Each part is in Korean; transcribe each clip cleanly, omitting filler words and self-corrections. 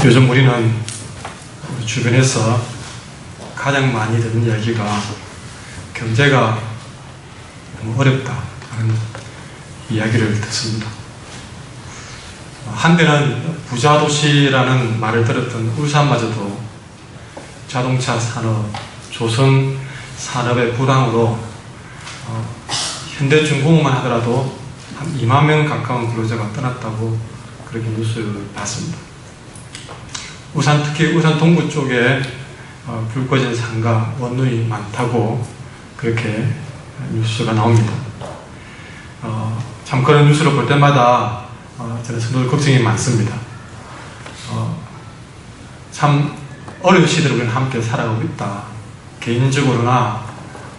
요즘 우리는 주변에서 가장 많이 듣는 이야기가 경제가 너무 어렵다 하는 이야기를 듣습니다. 한때는 부자 도시라는 말을 들었던 울산마저도 자동차 산업, 조선 산업의 부담으로 현대중공업만 하더라도 한 2만 명 가까운 근로자가 떠났다고 그렇게 뉴스를 봤습니다. 울산, 특히 울산 동부 쪽에 불 꺼진 상가, 원룸이 많다고 그렇게 뉴스가 나옵니다. 참 그런 뉴스를 볼 때마다 저는 성도들 걱정이 많습니다. 참 어려운 시대를 우리는 함께 살아가고 있다. 개인적으로나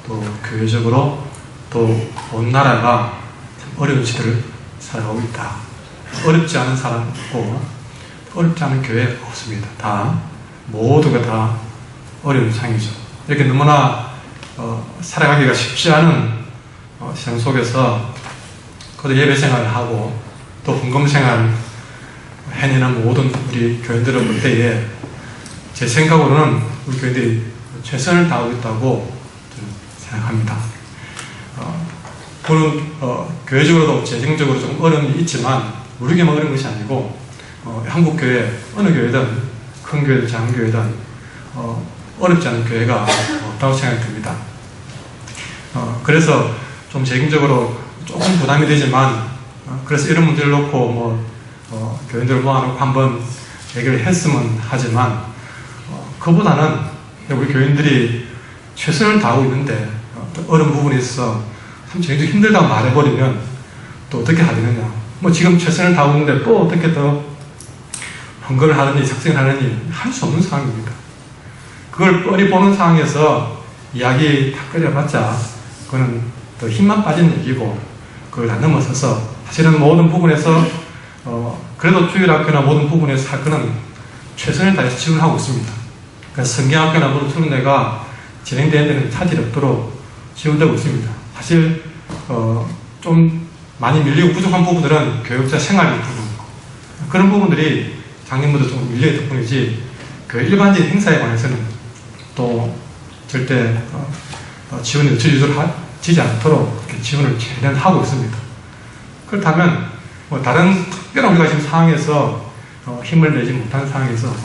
또 교회적으로 또 온 나라가 참 어려운 시대를 살아가고 있다. 어렵지 않은 사람 없고 어렵지 않은 교회 없습니다. 다 모두가 다 어려운 상황이죠. 이렇게 너무나 살아가기가 쉽지 않은 세상 속에서 그래도 예배 생활을 하고 또 헌금 생활을 해내는 모든 우리 교인들을 볼 때에 제 생각으로는 우리 교인들이 최선을 다하고 있다고 저는 생각합니다. 물론 교회적으로도 재정적으로 좀 어려움이 있지만 우리에게만 어려운 것이 아니고 한국교회 어느 교회든 큰 교회든 작은 교회든 어렵지 않은 교회가 없다고 생각이 듭니다. 그래서 좀 재정적으로 조금 부담이 되지만 그래서 이런 문제를 놓고 교인들을 모아놓고 한번 얘기를 했으면 하지만 그보다는 우리 교인들이 최선을 다하고 있는데 어려운 부분이 있어 참 재정적으로 힘들다고 말해버리면 또 어떻게 하겠느냐. 지금 최선을 다하고 있는데 또 어떻게 더 헌금을 하느니 작성을 하느니 할 수 없는 상황입니다. 그걸 뻔히 보는 상황에서 이야기 다 끓여봤자 그거는 더 힘만 빠지는 얘기고 그걸 다 넘어서서 사실은 모든 부분에서 그래도 주일학교나 모든 부분에서 학교는 최선을 다해서 지원을 하고 있습니다. 그러니까 성경학교나 모든 수련회가 진행되는 데는 차질이 없도록 지원되고 있습니다. 사실 좀 많이 밀리고 부족한 부분들은 교육자 생활비 부분 그런 부분들이 작년부터 좀 밀려있던 뿐이지 그 일반적인 행사에 관해서는 또 절대 지원이 늦춰지지 않도록 이렇게 지원을 최대한 하고 있습니다. 그렇다면 다른 특별한 우리가 지금 상황에서 힘을 내지 못하는 상황에서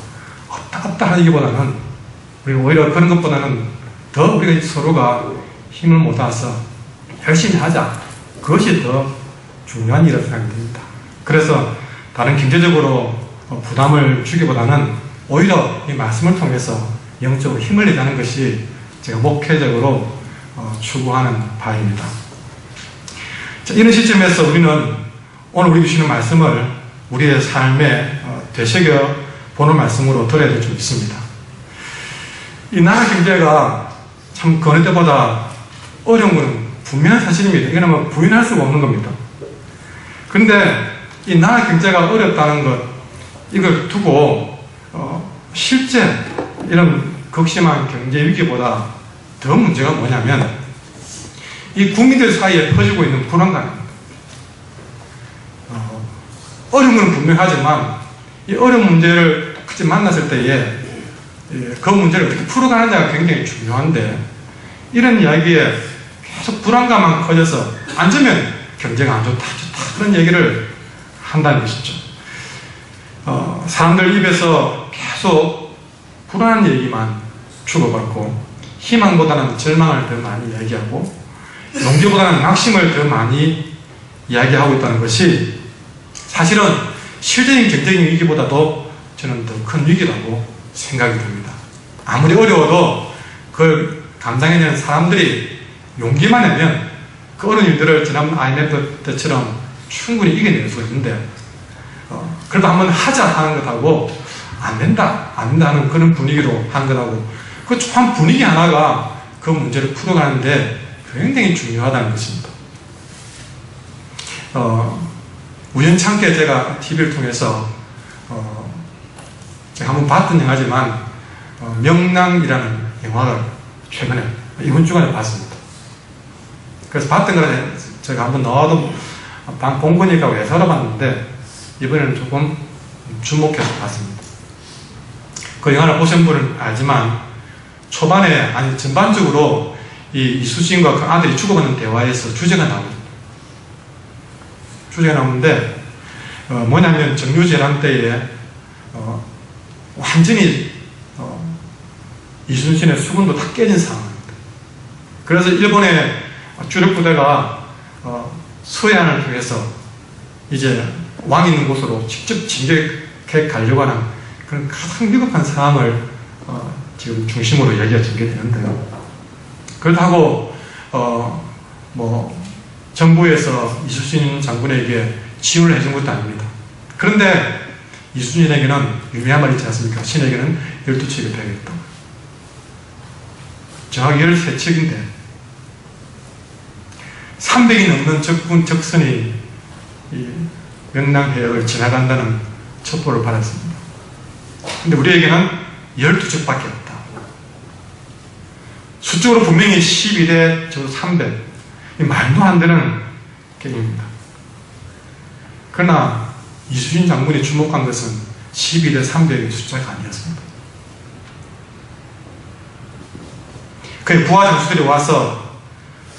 없다 하기보다는 우리는 오히려 그런 것보다는 더 우리가 서로가 힘을 모아서 열심히 하자. 그것이 더 중요한 일이라고 생각이 듭니다. 그래서 다른 경제적으로 부담을 주기보다는 오히려 이 말씀을 통해서 영적으로 힘을 내자는 것이 제가 목회적으로 추구하는 바입니다. 자, 이런 시점에서 우리는 오늘 우리 주시는 말씀을 우리의 삶에 되새겨 보는 말씀으로 들어야 될 줄 믿습니다. 이 나라 경제가 참 그 어느 때보다 어려운 것은 분명한 사실입니다. 이거는 부인할 수가 없는 겁니다. 그런데 이 나라 경제가 어렵다는 것 이걸 두고 실제 이런 극심한 경제 위기보다 더 문제가 뭐냐면 이 국민들 사이에 퍼지고 있는 불안감입니다. 어려운 건 분명하지만 이 어려운 문제를 같이 만났을 때에 그 문제를 어떻게 풀어가느냐가 굉장히 중요한데 이런 이야기에 계속 불안감만 커져서 앉으면 경제가 안 좋다 그런 얘기를 한다는 것이죠. 사람들 입에서 계속 불안한 얘기만 주고받고 희망보다는 절망을 더 많이 이야기하고 용기보다는 낙심을 더 많이 이야기하고 있다는 것이 사실은 실제적인 경제적인 위기보다도 저는 더 큰 위기라고 생각이 듭니다. 아무리 어려워도 그걸 감당해내는 사람들이 용기만 내면 그 어려운 일들을 지난번 IMF 때처럼 충분히 이겨낼 수 있는데 그래도 한번 하자 하는 것하고 안 된다 하는 그런 분위기로 하는 것하고 그 조그만 분위기 하나가 그 문제를 풀어가는데 굉장히 중요하다는 것입니다. 우연찮게 제가 TV를 통해서 제가 한번 봤던 영화지만 명랑이라는 영화를 최근에 이번 주간에 봤습니다. 그래서 봤던 거라 제가 한번 나와도 본 거니까 왜 살아봤는데 이번에는 조금 주목해서 봤습니다. 그 영화를 보신 분은 알지만 초반에, 아니 전반적으로 이 이수진과 그 아들이 주고받는 대화에서 주제가 나옵니다. 주제가 나오는데 뭐냐면 정유재난 때에 완전히 이순신의 수군도 다 깨진 상황입니다. 그래서 일본의 주력 부대가 서해안을 통해서 이제 왕이 있는 곳으로 직접 진격해 가려고 하는 그런 가장 위급한 상황을 지금 중심으로 이야기가 전개되는데요. 그렇다고 정부에서 이수신 장군에게 지원을 해준 것도 아닙니다. 그런데 이수신에게는 유명한 말이 있지 않습니까? 신에게는 12척이 배겠다. 정확히 13척인데 300이 넘는 적선이 이 명랑해역을 지나간다는 첩보를 받았습니다. 근데 우리에게는 12척밖에 없다. 수적으로 분명히 12대 300. 말도 안 되는 개념입니다. 그러나 이수신 장군이 주목한 것은 12대 300의 숫자가 아니었습니다. 그의 부하 장수들이 와서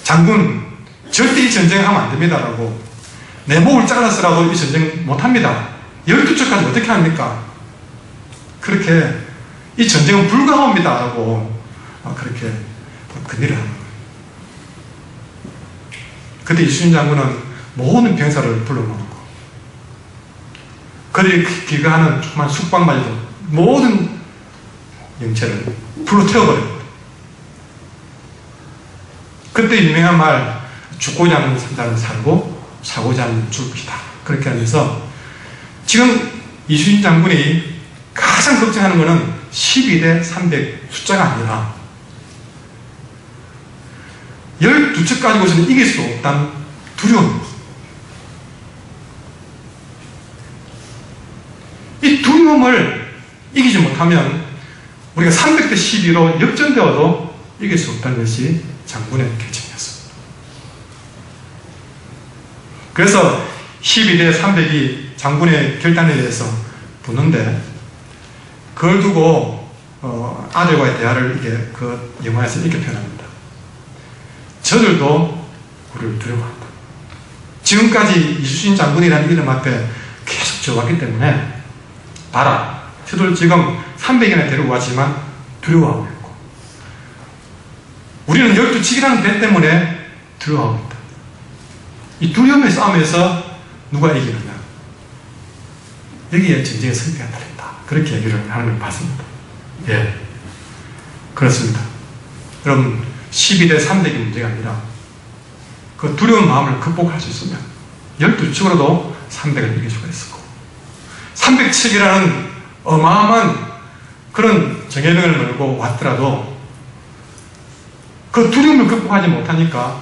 장군 절대 이 전쟁하면 안 됩니다라고 내 목을 잘라서라도 이 전쟁 못합니다. 12척까지 어떻게 합니까? 그렇게 이 전쟁은 불가합니다 라고 그렇게 건의를 하는 거예요. 그때 이수신 장군은 모든 병사를 불러놓고 그들이 귀가하는 조그만 숙박마저도 모든 영체를 불로 태워버립니다. 그때 유명한 말, 죽고자 하는 자는 살고 사고자 하는 죽을 것이다. 그렇게 하면서 지금 이수신 장군이 가장 걱정하는 것은 12대 300 숫자가 아니라 12척 가지고서는 이길 수 없다는 두려움입니다. 이 두려움을 이기지 못하면 우리가 300대 12로 역전되어도 이길 수 없다는 것이 장군의 결정이었습니다. 그래서 12대 300이 장군의 결단에 대해서 붙는데 그걸 두고 아들과의 대화를 이게 그 영화에서 이렇게 표현합니다. 저들도 우리를 두려워한다. 지금까지 이수신 장군이라는 이름 앞에 계속 지어왔기 때문에 봐라. 저들 지금 300이나 데리고 왔지만 두려워하고 있고 우리는 12척이라는 배 때문에 두려워하고 있다. 이 두려움의 싸움에서 누가 이기느냐. 여기에 전쟁의 승패가 달린다. 그렇게 얘기를 하는 걸 봤습니다. 예, 그렇습니다. 여러분 12대 300이 문제가 아니라 그 두려운 마음을 극복할 수 있으면 12척으로도 300을 이길 수가 있었고 300척이라는 어마어마한 그런 정예병을 몰고 왔더라도 그 두려움을 극복하지 못하니까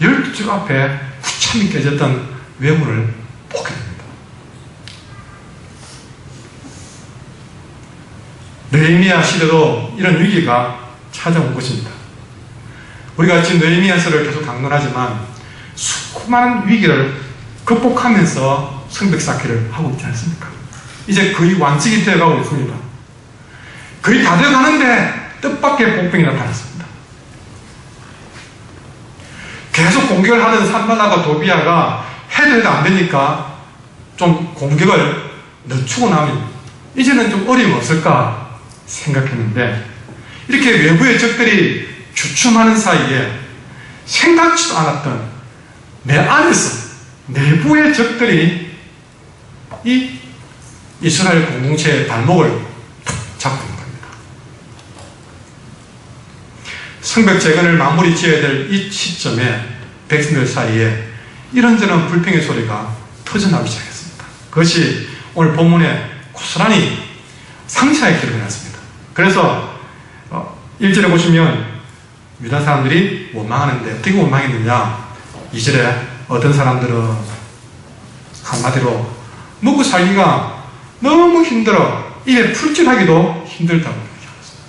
12척 앞에 후참이 깨졌던 외문을 보게 됩니다. 느헤미야 시대도 이런 위기가 찾아온 것입니다. 우리가 지금 느헤미야서를 계속 강론하지만 수많은 위기를 극복하면서 성벽 쌓기를 하고 있지 않습니까? 이제 거의 완성이 되어가고 있습니다. 거의 다 되어가는데 뜻밖의 복병이 나타났습니다. 계속 공격을 하던 산발라가 도비아가 해도 안 되니까 좀 공격을 늦추고 나면 이제는 좀 어려움이 없을까 생각했는데 이렇게 외부의 적들이 주춤하는 사이에 생각지도 않았던 내 안에서 내부의 적들이 이 이스라엘 공동체의 발목을 잡고 있는 겁니다. 성벽 재건을 마무리 지어야 될 이 시점에 백성들 사이에 이런저런 불평의 소리가 터져나오기 시작했습니다. 그것이 오늘 본문에 고스란히 상세하게 기록해놨습니다. 그래서 1절에 보시면 유다 사람들이 원망하는데 어떻게 원망했느냐. 2절에 어떤 사람들은 한마디로 먹고 살기가 너무 힘들어 입에 풀칠하기도 힘들다고 얘기했습니다.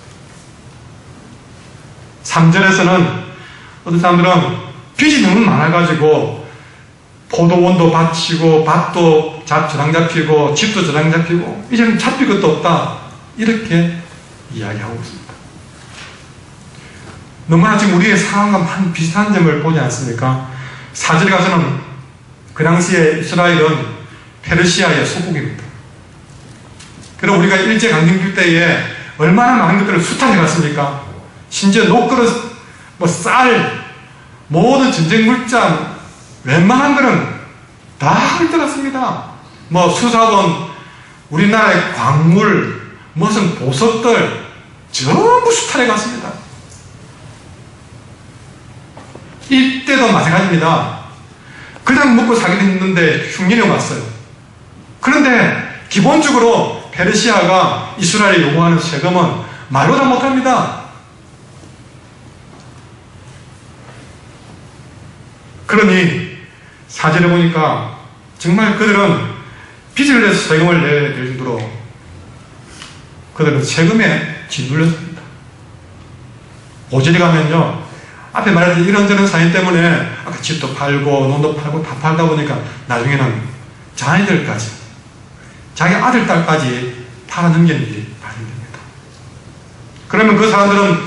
3절에서는 어떤 사람들은 빚이 너무 많아가지고 포도원도 바치고 밭도 저당 잡히고 집도 저당 잡히고 이제는 잡힐 것도 없다 이렇게 이야기하고 있습니다. 너무나 지금 우리의 상황과 비슷한 점을 보지 않습니까? 4절에 가서는 그 당시에 이스라엘은 페르시아의 속국입니다. 그럼 우리가 일제강점기 때에 얼마나 많은 것들을 수탈해 갔습니까? 심지어 녹그릇, 쌀, 모든 전쟁 물자, 웬만한 거는 다 헐뜯었습니다. 수사원, 우리나라의 광물, 무슨 보석들, 전부 수탈해 갔습니다. 이때도 마찬가지입니다. 그냥 먹고 살기도 힘든데 흉년이 왔어요. 그런데 기본적으로 페르시아가 이스라엘에 요구하는 세금은 말로 다 못합니다. 그러니 4절에 보니까 정말 그들은 빚을 내서 세금을 내야 될 정도로 그들은 세금에 짓눌렸습니다. 5절에 가면요, 앞에 말했던 이런저런 사연 때문에 아까 집도 팔고 논도 팔고 다 팔다 보니까 나중에는 자녀들까지, 자기 아들, 딸까지 팔아넘기는 일이 발생됩니다. 그러면 그 사람들은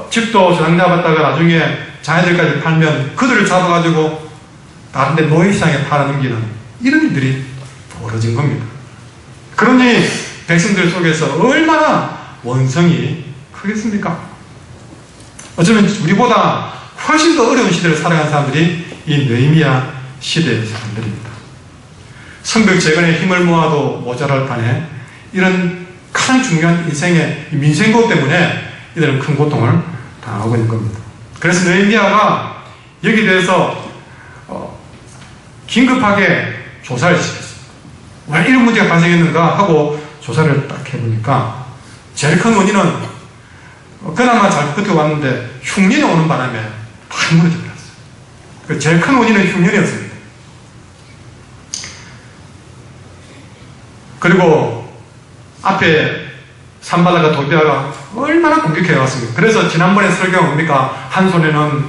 집도 저장잡았다가 나중에 자녀들까지 팔면 그들을 잡아가지고 다른 데 노예시장에 팔아넘기는 이런 일들이 벌어진 겁니다. 그러니 백성들 속에서 얼마나 원성이 크겠습니까? 어쩌면 우리보다 훨씬 더 어려운 시대를 살아간 사람들이 이 느헤미야 시대의 사람들입니다. 성벽 재건에 힘을 모아도 모자랄 판에 이런 가장 중요한 인생의 민생고 때문에 이들은 큰 고통을 당하고 있는 겁니다. 그래서 느헤미야가 여기에 대해서 긴급하게 조사를 시켰습니다. 왜 이런 문제가 발생했는가 하고 조사를 딱 해보니까 제일 큰 원인은 그나마 잘 버텨왔는데 흉년이 오는 바람에 다 무너져 버렸어요. 제일 큰 원인은 흉년이었습니다. 그리고 앞에 산발라가 도비아가 얼마나 공격해 왔습니까? 그래서 지난번에 설교가 뭡니까? 한 손에는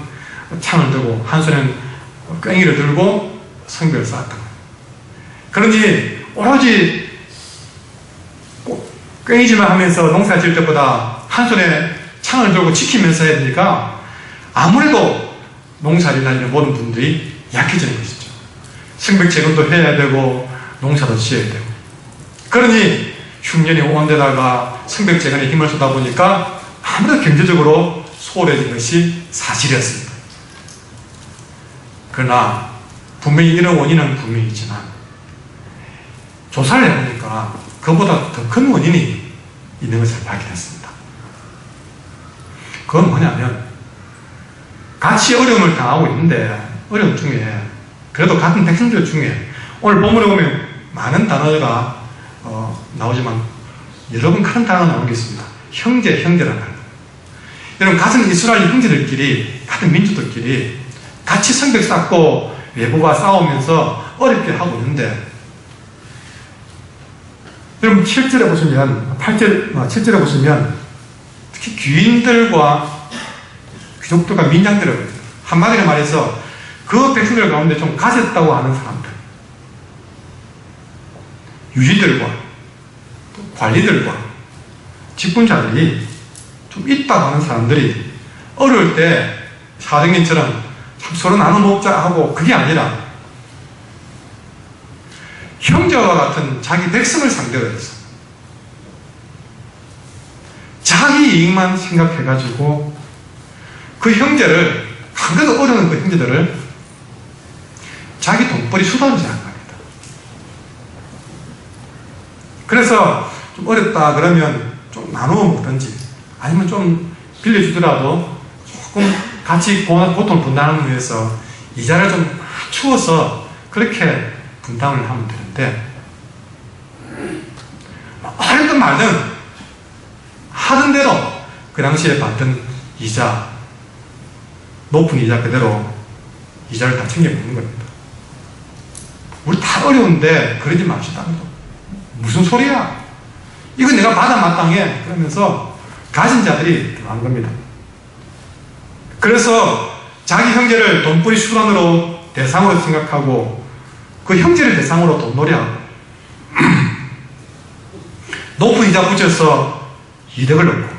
창을 들고 한 손에는 꽹이를 들고 성벽을 쌓았던 거예요. 그러니 오로지 꽹이질만 하면서 농사 지을 때보다 한 손에 창을 들고 지키면서 해야 되니까 아무래도 농사를 다니는 모든 분들이 약해지는 것이죠. 성벽 재건도 해야 되고 농사도 지어야 되고. 그러니 흉년이 온 데다가 성벽 재건에 힘을 쏟아 보니까 아무래도 경제적으로 소홀해진 것이 사실이었습니다. 그러나 분명히 이런 원인은 분명히 있지만 조사를 해보니까 그보다 더 큰 원인이 있는 것을 발견했습니다. 그건 뭐냐면 같이 어려움을 당하고 있는데 어려움 중에 그래도 같은 백성들 중에 오늘 본문에 보면 많은 단어가 나오지만 여러 번 큰 단어가 나오는 게 있습니다. 형제라는 단어. 여러분 같은 이스라엘 형제들끼리 같은 민족들끼리 같이 성벽 쌓고 외부와 싸우면서 어렵게 하고 있는데 여러분 7절에 보시면 7절에 보시면 특히 귀인들과 귀족들과 민장들을 한마디로 말해서 그 백성들 가운데 좀 가졌다고 하는 사람들, 유지들과 관리들과 직분자들이 좀 있다고 하는 사람들이 어려울 때 사정인처럼 참 서로 나눠 먹자 하고 그게 아니라 형제와 같은 자기 백성을 상대로 해서 자기 이익만 생각해가지고 그 형제를, 안 그래도 어려운 그 형제들을 자기 돈벌이 수단으로 생각합니다. 그래서 좀 어렵다 그러면 좀 나누어 먹든지 아니면 좀 빌려주더라도 조금 같이 고통을 분담하기 위해서 이자를 좀 추어서 그렇게 분담을 하면 되는데 하든 말든 하던 대로 그 당시에 받던 이자, 높은 이자 그대로 이자를 다 챙겨 먹는 겁니다. 우리 다 어려운데 그러지 맙시다. 무슨 소리야? 이거 내가 받아 마땅해. 그러면서 가진 자들이 들어간 겁니다. 그래서 자기 형제를 돈벌이 수단으로 대상으로 생각하고 그 형제를 대상으로 돈놀이하고 높은 이자 붙여서 이득을 얻고,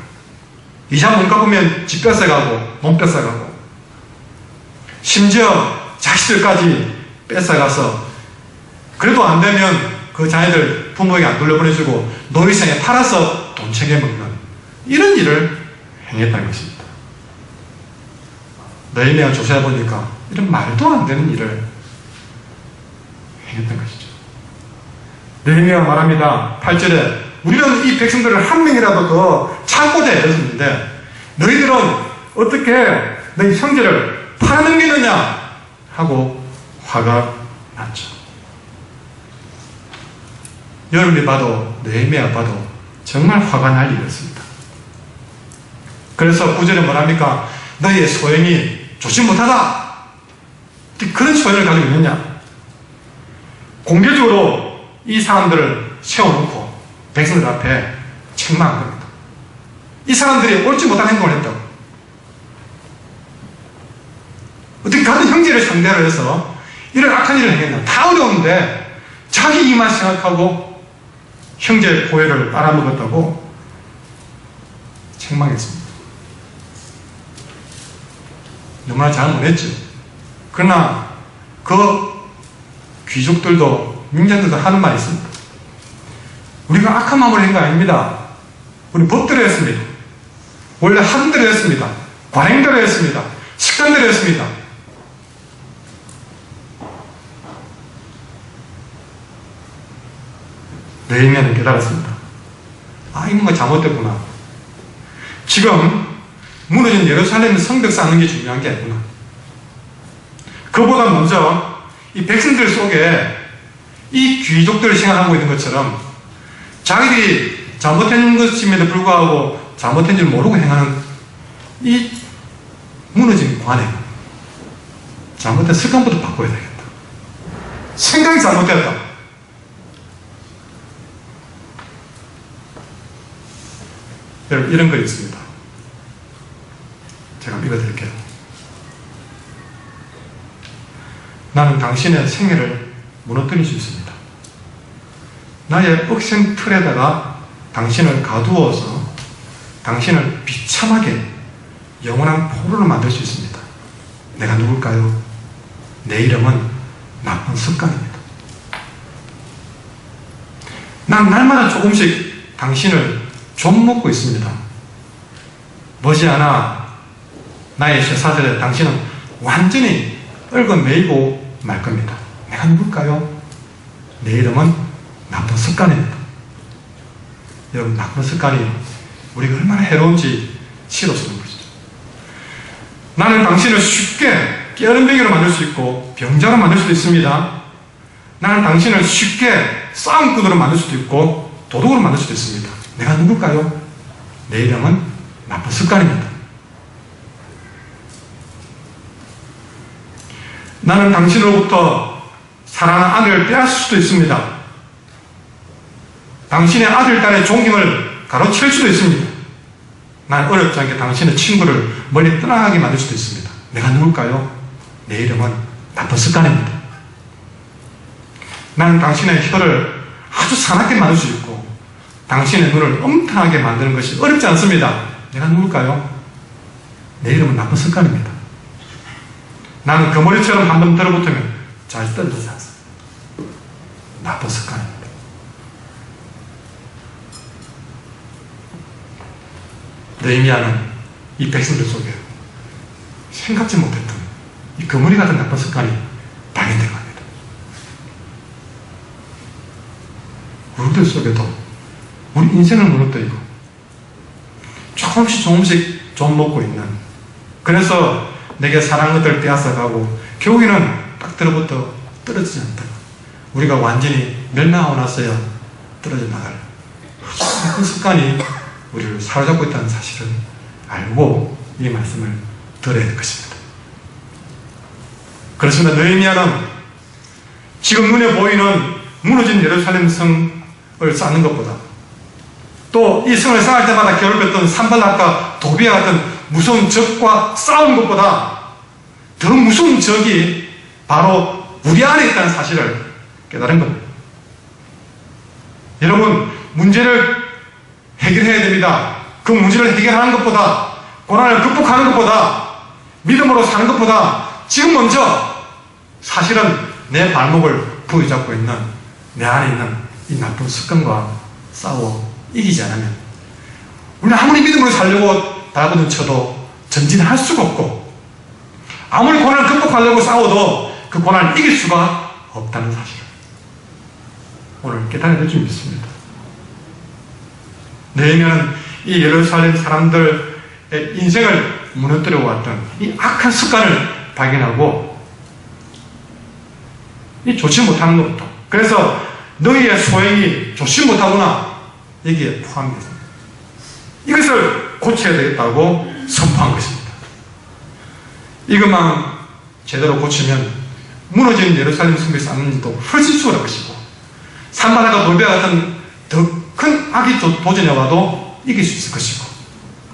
이자 못 갚으면 집 뺏어가고 몸 뺏어가고, 심지어 자식들까지 뺏어가서 그래도 안 되면 그 자녀들 부모에게 안 돌려보내주고 노예시장에 팔아서 돈 챙겨먹는 이런 일을 행했다는 것입니다. 느헤미야가 조사해 보니까 이런 말도 안 되는 일을 행했던 것이죠. 느헤미야가 말합니다. 8절에 우리는 이 백성들을 한 명이라도 더 참고자 애썼는데 너희들은 어떻게 너희 형제를 팔아넘기느냐 하고 화가 났죠. 여러분이 봐도 느헤미야가 봐도 정말 화가 날 일이었습니다. 그래서 9절에 뭐랍니까? 너희의 소행이 좋지 못하다. 그런 소행을 가지고 있느냐? 공개적으로 이 사람들을 세워놓고 백성들 앞에 책망한 겁니다. 이 사람들이 옳지 못한 행동을 했다고. 어떻게 같은 형제를 상대로 해서 이런 악한 일을 행했나? 다 어려운데 자기 이만 생각하고 형제 고해를 빨아먹었다고 책망했습니다. 너무나 잘못했죠. 그러나 그 귀족들도 민장들도 하는 말이 있습니다. 우리가 악한 마음으로 한 거 아닙니다. 우리 법대로 했습니다. 원래 하던 대로 했습니다. 관행대로 했습니다. 습관대로 했습니다. 느헤미야는 깨달았습니다. 아, 이뭔가 잘못됐구나. 지금 무너진 예루살렘 성벽 쌓는 게 중요한 게 아니구나. 그보다 먼저 이 백성들 속에 이 귀족들을 생각하고 있는 것처럼 자기들이 잘못한 것임에도 불구하고 잘못한 줄 모르고 행하는 이 무너진 관행, 잘못된 습관부터 바꿔야 되겠다. 생각이 잘못됐다. 여러분, 이런 거 있습니다. 제가 읽어드릴게요. 나는 당신의 생애를 무너뜨릴 수 있습니다. 나의 억센 틀에다가 당신을 가두어서 당신을 비참하게 영원한 포로로 만들 수 있습니다. 내가 누굴까요? 내 이름은 나쁜 습관입니다. 난 날마다 조금씩 당신을 좀먹고 있습니다. 머지않아 나의 쇠사슬에 당신은 완전히 얽어매이고 말 겁니다. 내가 누굴까요? 내 이름은 나쁜 습관입니다. 여러분, 나쁜 습관이 우리가 얼마나 해로운지 치러쓰는 것이죠. 나는 당신을 쉽게 깨어른뱅이로 만들 수 있고 병자로 만들 수도 있습니다. 나는 당신을 쉽게 싸움꾼으로 만들 수도 있고 도둑으로 만들 수도 있습니다. 내가 누굴까요? 내 이름은 나쁜 습관입니다. 나는 당신으로부터 사랑하는 아들을 빼앗을 수도 있습니다. 당신의 아들, 딸의 존경을 가로챌 수도 있습니다. 난 어렵지 않게 당신의 친구를 멀리 떠나가게 만들 수도 있습니다. 내가 누굴까요? 내 이름은 나쁜 습관입니다. 나는 당신의 혀를 아주 사납게 만들 수 있고 당신의 눈을 엄탄하게 만드는 것이 어렵지 않습니다. 내가 누굴까요? 내 이름은 나쁜 습관입니다. 나는 거머리처럼 한번 들어붙으면 잘 떨어지지 않습니다. 나쁜 습관입니다. 느헤미야는 이 백성들 속에 생각지 못했던 이 거머리 같은 나쁜 습관이 발견된 겁니다. 우리들 속에도 우리 인생을 무너뜨리고 조금씩 좀 먹고 있는, 그래서 내게 사랑하는 것들을 빼앗아가고 결국에는 딱 들어부터 떨어지지 않다. 우리가 완전히 멸망하고 나서야 떨어져 나갈 그 습관이 우리를 사로잡고 있다는 사실을 알고 이 말씀을 들어야 될 것입니다. 그렇습니다. 느헤미야는 지금 눈에 보이는 무너진 예루살렘 성을 쌓는 것보다 또 이 성을 쌓을 때마다 괴롭혔던 산발락과 도비아 같은 무서운 적과 싸우는 것보다 더 무서운 적이 바로 우리 안에 있다는 사실을 깨달은 겁니다. 여러분, 문제를 해결해야 됩니다. 그 문제를 해결하는 것보다, 고난을 극복하는 것보다, 믿음으로 사는 것보다 지금 먼저 사실은 내 발목을 부여잡고 있는 내 안에 있는 이 나쁜 습관과 싸워 이기지 않으면 우리는 아무리 믿음으로 살려고 달고는 쳐도 전진할 수가 없고, 아무리 고난을 극복하려고 싸워도 그 고난을 이길 수가 없다는 사실을 오늘 깨달아야 될 줄 믿습니다. 느헤미야는 이 예루살렘 사람들의 인생을 무너뜨려 왔던 이 악한 습관을 발견하고 이 좋지 못하는 것부터, 그래서 너희의 소행이 좋지 못하구나, 여기에 포함됩니다. 이것을 고쳐야 되겠다고 선포한 것입니다. 이것만 제대로 고치면 무너진 예루살렘 성벽이 쌓는 일도 훨씬 수월할 것이고, 산바닥과 돌베아 같은 더 큰 악이 도전해 와도 이길 수 있을 것이고,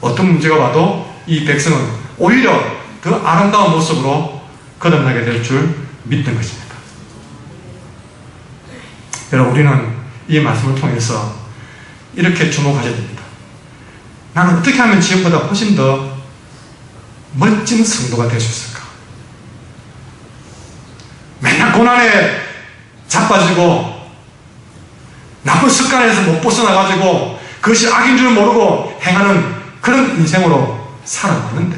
어떤 문제가 와도 이 백성은 오히려 더 아름다운 모습으로 거듭나게 될 줄 믿는 것입니다. 여러분, 우리는 이 말씀을 통해서 이렇게 주목하셔야 됩니다. 나는 어떻게 하면 지금보다 훨씬 더 멋진 성도가 될 수 있을까? 맨날 고난에 자빠지고 나쁜 습관에서 못 벗어나가지고 그것이 악인 줄 모르고 행하는 그런 인생으로 살아왔는데,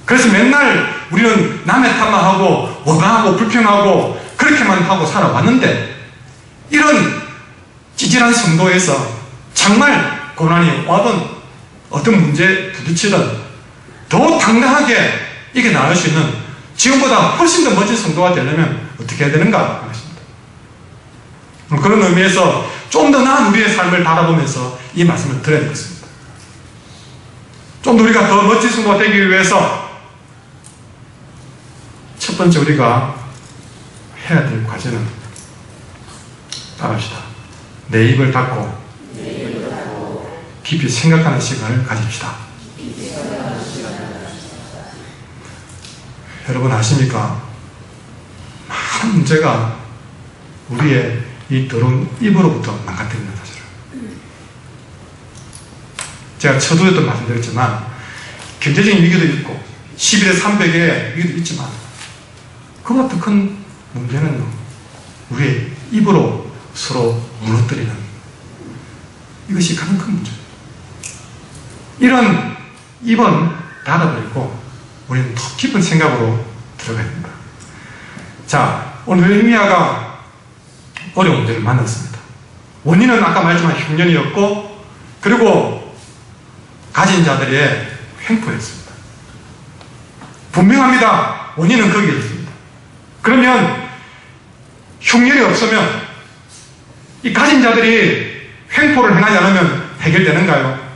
그래서 맨날 우리는 남의 탓만하고 원망하고 불평하고 그렇게만 하고 살아왔는데, 이런 찌질한 성도에서 정말 고난이 와든 어떤 문제에 부딪히든 더 당당하게 이겨나갈 수 있는, 지금보다 훨씬 더 멋진 성도가 되려면 어떻게 해야 되는가 하는 것입니다. 그런 의미에서 좀 더 나은 우리의 삶을 바라보면서 이 말씀을 드려야 되겠습니다. 좀 더 우리가 더 멋진 성도가 되기 위해서 첫 번째 우리가 해야 될 과제는, 따라합시다. 내 입을 닫고 깊이 생각하는 시간을 가집시다. 여러분 아십니까? 많은 문제가 우리의 이 더러운 입으로부터 망가뜨리는 사실을 제가 처도에도 말씀드렸지만, 경제적인 위기도 있고 11대 300의 위기도 있지만, 그보다 더 큰 문제는 우리의 입으로 서로 무너뜨리는, 이것이 가장 큰 문제예요. 이런 입은 닫아버리고 우리는 더 깊은 생각으로 들어가야 됩니다. 자, 오늘 느헤미야가 어려운 문제를 만났습니다. 원인은 아까 말했지만 흉년이었고, 그리고 가진 자들의 횡포였습니다. 분명합니다. 원인은 거기에 있습니다. 그러면 흉년이 없으면 이 가진 자들이 횡포를 행하지 않으면 해결되는가요?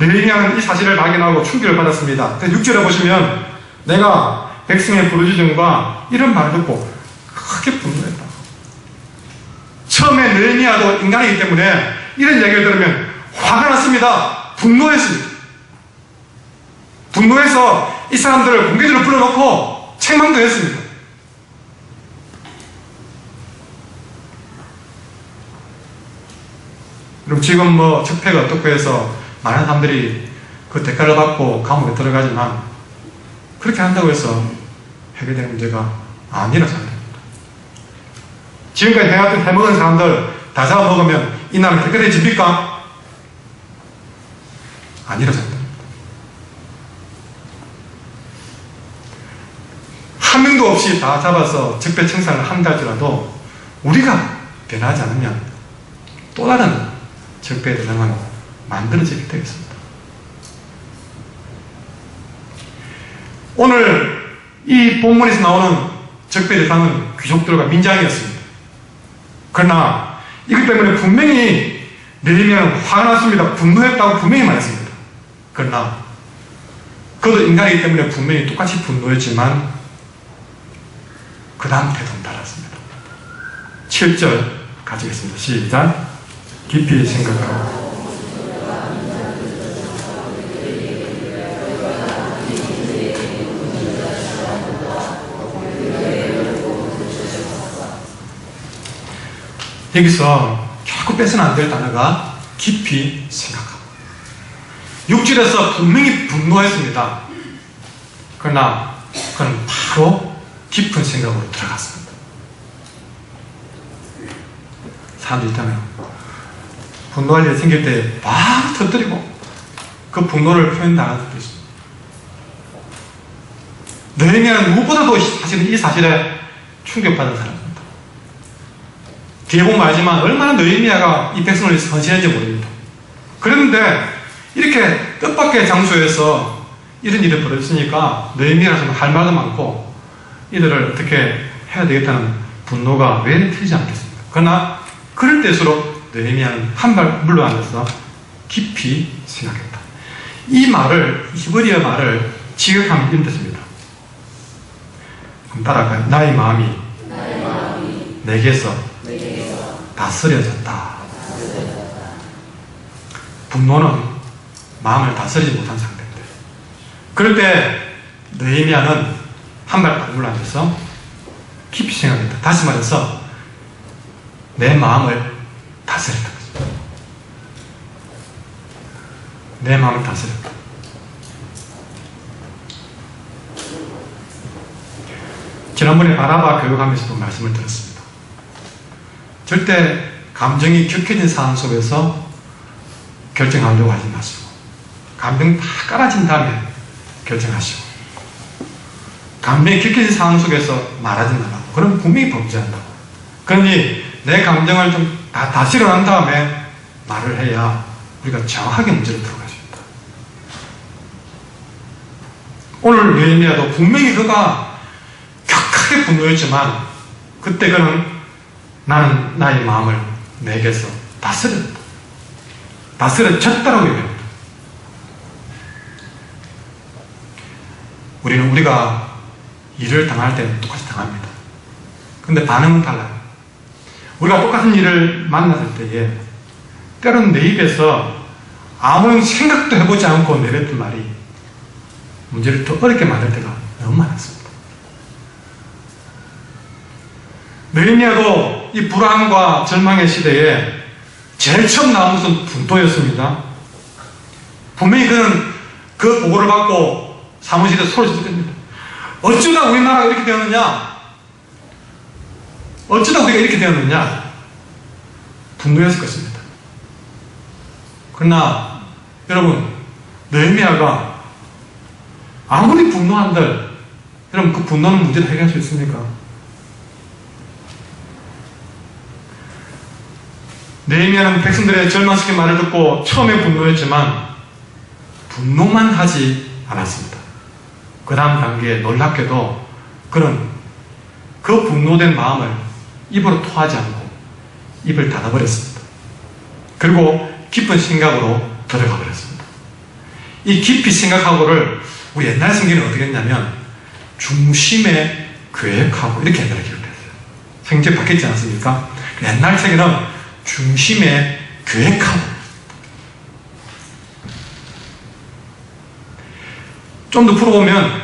느헤미야는 이 사실을 발견하고 충격을 받았습니다. 6절에 보시면 내가 백성의 부르짖음과 이런 말을 듣고 크게 분노했다. 처음에 느헤미야도 인간이기 때문에 이런 얘기를 들으면 화가 났습니다. 분노했습니다. 분노해서 이 사람들을 공개적으로 불러놓고 책망도 했습니다. 그리고 지금 뭐 적폐가 어떻고 해서 많은 사람들이 그 대가를 받고 감옥에 들어가지만, 그렇게 한다고 해서 해결되는 문제가 아니라 생각합니다. 지금까지 해왔던 해먹은 사람들 다 잡아먹으면 이 나라는 깨끗해집니까? 아니라 생각합니다. 한 명도 없이 다 잡아서 적폐청산을 한다 할지라도 우리가 변하지 않으면 또 다른 적폐의 대상은 만들어지게 되겠습니다. 오늘 이 본문에서 나오는 적폐 대상은 귀족들과 민장이었습니다. 그러나 이것 때문에 분명히 느헤미야는 화가 났습니다. 분노했다고 분명히 말했습니다. 그러나 그도 인간이기 때문에 분명히 똑같이 분노했지만 그 다음 태도는 달랐습니다. 7절 가지겠습니다. 시작. 깊이 생각하고 여기서 결코 빼서는 안 될 단어가 깊이 생각하고. 6절에서 분명히 분노했습니다. 그러나 그는 바로 깊은 생각으로 들어갔습니다. 사람들 있잖아요. 분노할 일이 생길 때 바로 터뜨리고 그 분노를 표현당하는 것도 있습니다. 느헤미야는 무엇보다도 사실은 이 사실에 충격받은 사람입니다. 뒤에 보면 알지만 얼마나 느헤미야가 이 백성을 헌신했는지 모릅니다. 그런데 이렇게 뜻밖의 장소에서 이런 일이 벌어졌으니까 느헤미야라서는 할 말도 많고 이들을 어떻게 해야 되겠다는 분노가 왜 틀리지 않겠습니까? 그러나 그럴 때일수록 느헤미야는 한 발 물러앉아서 깊이 생각했다. 이 말을, 히브리어 말을 직역하면 이런 뜻입니다. 그럼 따라할까요? 나의 마음이 내게서 다스려졌다. 분노는 마음을 다스리지 못한 상태인데, 그럴 때 느헤미야는 한 발 물러앉아서 깊이 생각했다. 다시 말해서 내 마음을 다스렸다. 내 마음을 다스렸다. 지난번에 아라바 교육하면서도 말씀을 드렸습니다. 절대 감정이 격해진 상황 속에서 결정하려고 하지 마시고, 감정 다 깔아진 다음에 결정하시고, 감정이 격해진 상황 속에서 말하지 말라고. 그럼 분명히 범죄한다고. 그러니 내 감정을 좀 다 다스려 난 다음에 말을 해야 우리가 정확하게 문제를 풀어가십니다. 오늘 느헤미야도 분명히 그가 격하게 분노했지만 그때 그는 나는 나의 마음을 내게서 다스렸다. 다스려졌다라고 얘기합니다. 우리가 일을 당할 때는 똑같이 당합니다. 근데 반응은 달라요. 우리가 똑같은 일을 만났을 때에 때로는 내 입에서 아무런 생각도 해보지 않고 내뱉은 말이 문제를 더 어렵게 만들 때가 너무 많았습니다. 느헤미야도 이 불안과 절망의 시대에 제일 처음 나온 것은 분노였습니다. 분명히 그는 그 보고를 받고 사무실에서 소리를 지릅니다. 어쩌다 우리나라가 이렇게 되었느냐? 어쩌다 우리가 이렇게 되었느냐? 분노했을 것입니다. 그러나 여러분, 느헤미야가 아무리 분노한들, 여러분 그 분노는 문제를 해결할 수 있습니까? 느헤미야는 백성들의 절망시킨 말을 듣고 처음에 분노했지만 분노만 하지 않았습니다. 그 다음 단계에 놀랍게도 그는 그 분노된 마음을 입으로 토하지 않고 입을 닫아버렸습니다. 그리고 깊은 생각으로 들어가 버렸습니다. 이 깊이 생각하고를 우리 옛날 성경은 어떻게 했냐면 중심에 계획하고 이렇게 옛날에 기록했어요. 성경 바뀌지 않습니까? 옛날 책에는 중심에 계획하고, 좀 더 풀어보면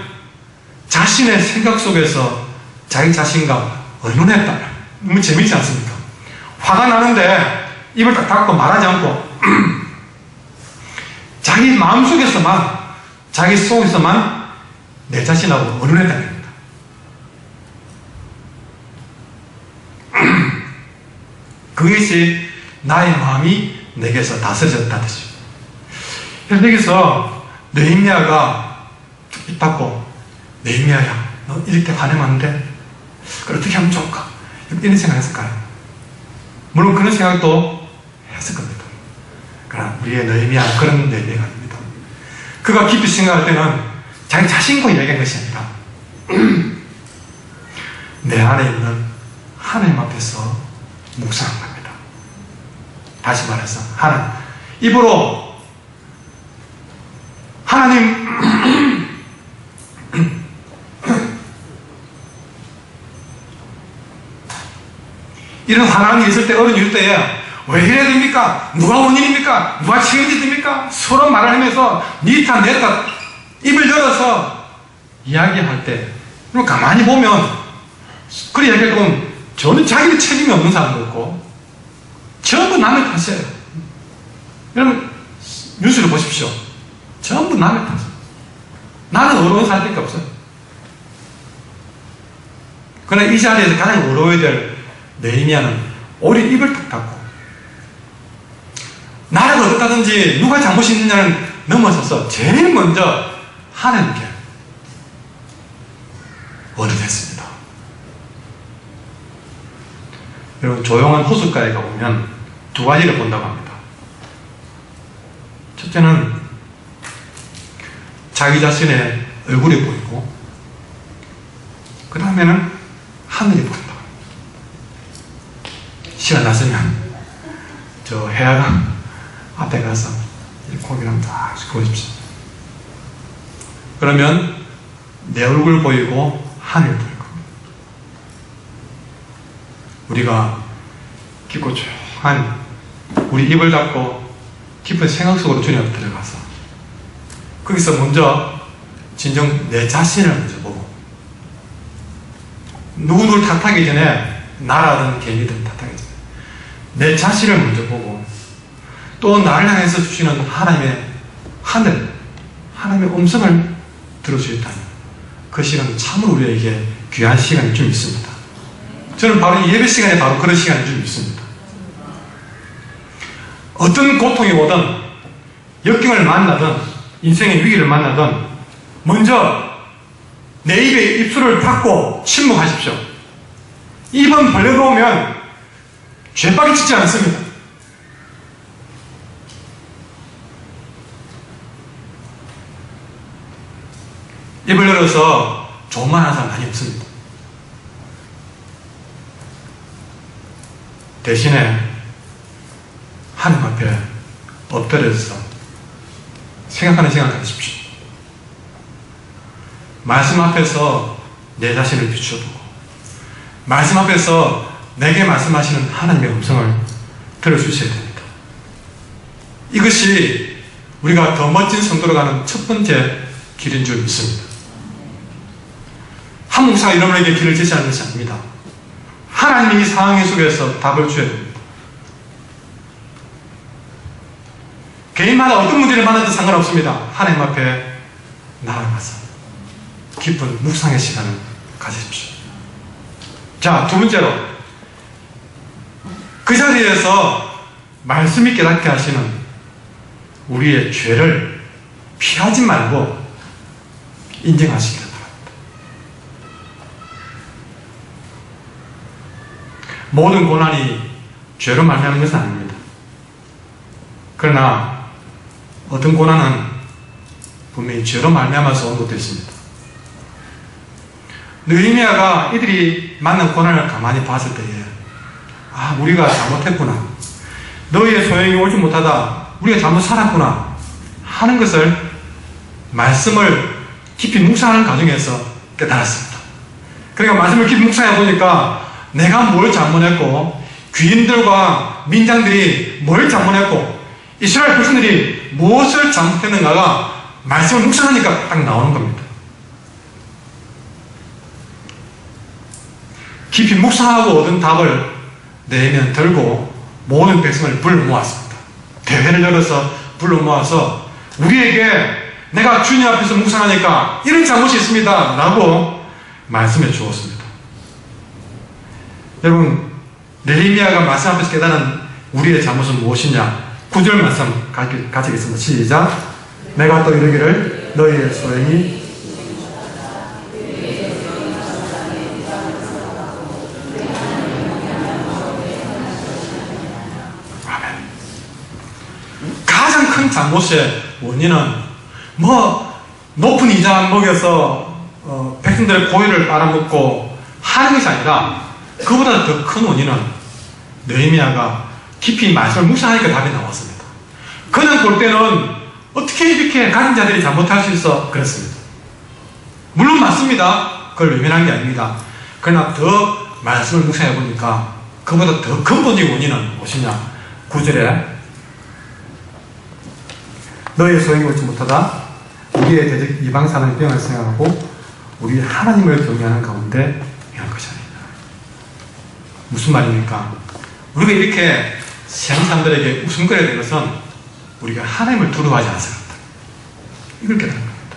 자신의 생각 속에서 자기 자신과 의논했다. 너무 재밌지 않습니까? 화가 나는데 입을 딱 닫고 말하지 않고 자기 마음속에서만, 자기 속에서만 내 자신하고 의논했다는 겁니다. 그것이 나의 마음이 내게서 다스려졌다는 뜻이에요. 그래서 여기서 느헤미야가 입 닫고, 느헤미야야, 너 이렇게 화내면 안 돼? 그걸 어떻게 하면 좋을까? 이런 생각 했을까요? 물론 그런 생각도 했을 겁니다. 그러나 우리의 느헤미야 그런 느헤미야가 아닙니다. 그가 깊이 생각할 때는 자기 자신과 이야기한 것이 아니라 내 안에 있는 하나님 앞에서 묵상한 겁니다. 다시 말해서 하나님, 입으로 하나님 이런 화난이 있을 때, 어려움이 있을 때에 왜 이래야 됩니까? 누가 원인입니까? 누가 책임져야 됩니까? 서로 말을 하면서 니 탓, 내 탓 입을 열어서 이야기할 때, 그럼 가만히 보면 그래 이야기할 때 보면 저는 자기의 책임이 없는 사람도 있고 전부 남의 탓이에요. 여러분, 뉴스를 보십시오. 전부 남의 탓. 나는 어려운 사람밖에 없어요. 그러나 이 자리에서 가장 어려워야 될 느헤미야는 오히려 입을 탁 닫고 나라가 어떻다든지 누가 잘못이 있느냐는 넘어서서 제일 먼저 하나님께 원했습니다. 여러분, 조용한 호숫가에 가보면 두 가지를 본다고 합니다. 첫째는 자기 자신의 얼굴이 보이고, 그 다음에는 하늘이 보인다. 시간 났으면 저 해안강 앞에 가서 고기랑 딱 보십시오. 그러면 내 얼굴 보이고 하늘 보이고, 우리가 깊고 조용한 우리 입을 닫고 깊은 생각 속으로 주님 앞에 들어가서 거기서 먼저 진정 내 자신을 먼저 보고, 누구를 탓하기 전에, 나라든 개인이든 탓하기 전에 내 자신을 먼저 보고, 또 나를 향해서 주시는 하나님의 하늘, 하나님의 음성을 들을 수 있다면 그 시간은 참으로 우리에게 귀한 시간이 좀 있습니다. 저는 바로 이 예배 시간에 바로 그런 시간이 좀 있습니다. 어떤 고통이 오든, 역경을 만나든, 인생의 위기를 만나든 먼저 내 입에 입술을 닫고 침묵하십시오. 입은 벌려놓으면 죄박이 치지 않습니다. 입을 열어서 좋은 말 하는 사람 많이 없습니다. 대신에 하나님 앞에 엎드려서 생각하는 시간을 가지십시오. 말씀 앞에서 내 자신을 비춰보고, 말씀 앞에서 내게 말씀하시는 하나님의 음성을 들을 수 있어야 됩니다. 이것이 우리가 더 멋진 성도로 가는 첫 번째 길인 줄 믿습니다. 한 목사가 여러분에게 길을 제시하는 것이 아닙니다. 하나님이 이 상황 속에서 답을 주셔야 됩니다. 개인마다 어떤 문제를 만나도 상관없습니다. 하나님 앞에 나아가서 깊은 묵상의 시간을 가지십시오. 자, 두 번째로, 그 자리에서 말씀이 깨닫게 하시는 우리의 죄를 피하지 말고 인정하시기를 바랍니다. 모든 고난이 죄로 말미암는 것은 아닙니다. 그러나 어떤 고난은 분명히 죄로 말미암아서 온 것도 있습니다. 느헤미야가 이들이 만난 고난을 가만히 봤을 때에, 아, 우리가 잘못했구나, 너희의 소용이 오지 못하다, 우리가 잘못 살았구나 하는 것을 말씀을 깊이 묵상하는 과정에서 깨달았습니다. 그러니까 말씀을 깊이 묵상해 보니까 내가 뭘 잘못했고, 귀인들과 민장들이 뭘 잘못했고, 이스라엘 백성들이 무엇을 잘못했는가가 말씀을 묵상하니까 딱 나오는 겁니다. 깊이 묵상하고 얻은 답을 내면 들고 모든 백성을 불러 모았습니다. 대회를 열어서 불러 모아서 우리에게 내가 주님 앞에서 묵상하니까 이런 잘못이 있습니다 라고 말씀해 주었습니다. 여러분, 느헤미야가 말씀 앞에서 깨달은 우리의 잘못은 무엇이냐? 9절 말씀 가지겠습니다. 시작. 내가 또 이르기를 너희의 소행이 아멘. 가장 큰 잘못의 원인은 높은 이자 먹여서 백성들의 고유를 빨아먹고 하는 것이 아니라, 그보다 더 큰 원인은 느헤미야가 깊이 말씀을 묵상하니까 답이 나왔습니다. 그냥 볼 때는 어떻게 이렇게 가진 자들이 잘못할 수 있어? 그랬습니다. 물론 맞습니다. 그걸 외면한 게 아닙니다. 그러나 더 말씀을 묵상해 보니까 그보다 더 근본적인 원인은 무엇이냐? 9절에 너희의 소용이 오지 못하다 우리의 대적 이방산의 병을 생각하고 우리 하나님을 경외하는 가운데 행할 것이 아니다. 무슨 말입니까? 우리가 이렇게 세상 사람들에게 웃음거리가 된 것은 우리가 하나님을 두려워하지 않아서 그렇다. 이걸 깨달은 겁니다.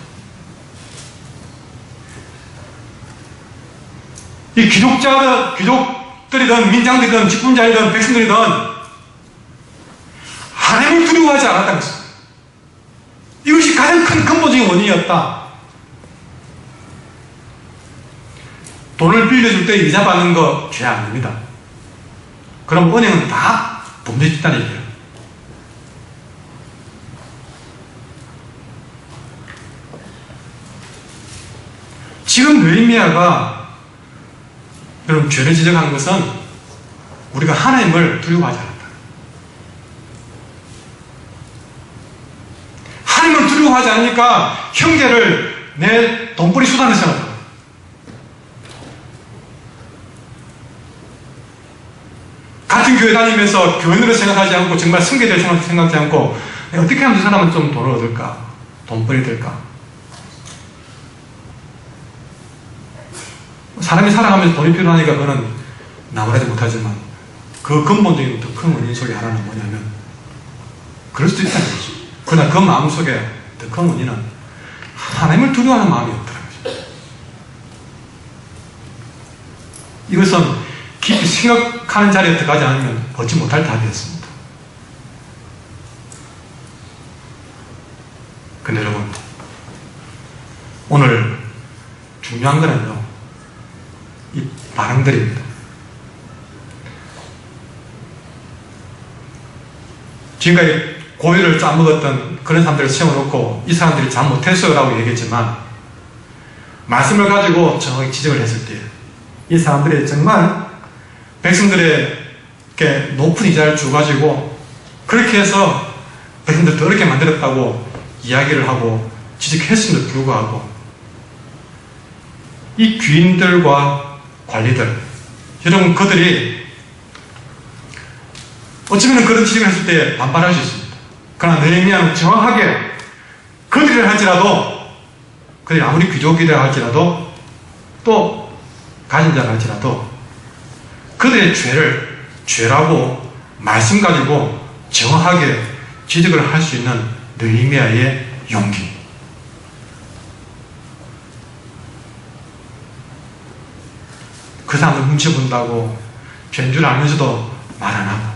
이 귀족들이든 민장들이든 직분자이든 백성들이든 하나님을 두려워하지 않았다는 것입니다. 이것이 가장 큰 근본적인 원인이었다. 돈을 빌려줄 때 이자 받는 거 죄 아닙니다. 그럼 은행은 다 범죄 집단이 얘기해요. 지금 느헤미야가 여러분 죄를 지적한 것은 우리가 하나님을 두려워하지 않았다. 하나님을 두려워하지 않으니까 형제를 내 돈벌이 수단으로 생각합니다. 같은 교회 다니면서 교인으로 생각하지 않고 정말 승계될 생각하지 않고 어떻게 하면 저 사람은 좀 돈을 얻을까? 돈벌이 될까? 사람이 살아가면서 돈이 필요하니까 그거는 나무라지 못하지만 그 근본적인 더 큰 원인 속에 하나는 뭐냐면 그럴 수도 있다는 거죠. 그러나 그 마음 속에 더 큰 원인은 하나님을 두려워하는 마음이었다는 거죠. 이것은 깊이 생각하는 자리에 들어가지 않으면 얻지 못할 답이었습니다. 근데 여러분, 오늘 중요한 거는요, 이 반응들입니다. 지금까지 고기를 짜먹었던 그런 사람들을 세워놓고 이 사람들이 잘못했어요 라고 얘기했지만 말씀을 가지고 정확히 지적을 했을 때 이 사람들이 정말 백성들에게 높은 이자를 주가지고 그렇게 해서 백성들 더 어렵게 만들었다고 이야기를 하고 지적했음에도 불구하고 이 귀인들과 관리들, 여러분 그들이 어쩌면 그런 지적을 했을 때 반발할 수 있습니다. 그러나 느헤미야는 정확하게 그들이라 할지라도, 그들이 아무리 귀족이라 할지라도, 또 가진 자라 할지라도 그들의 죄를 죄라고 말씀 가지고 정확하게 지적을 할 수 있는 느헤미야의 용기. 그 사람을 훔쳐본다고 죄인 줄 알면서도 말 안 하고.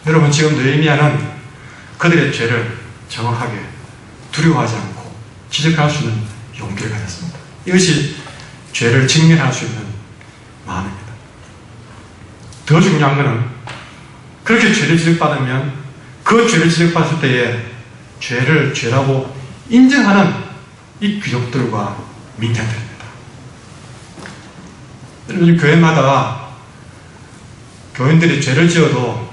여러분 지금 느헤미야는 그들의 죄를 정확하게 두려워하지 않고 지적할 수 있는 용기를 가졌습니다. 이것이 죄를 직면할 수 있는 마음입니다. 더 중요한 것은 그렇게 죄를 지적받으면 그 죄를 지적받았을 때에 죄를 죄라고 인정하는 이 귀족들과 민장들입니다. 여러분 교회마다 교인들이 죄를 지어도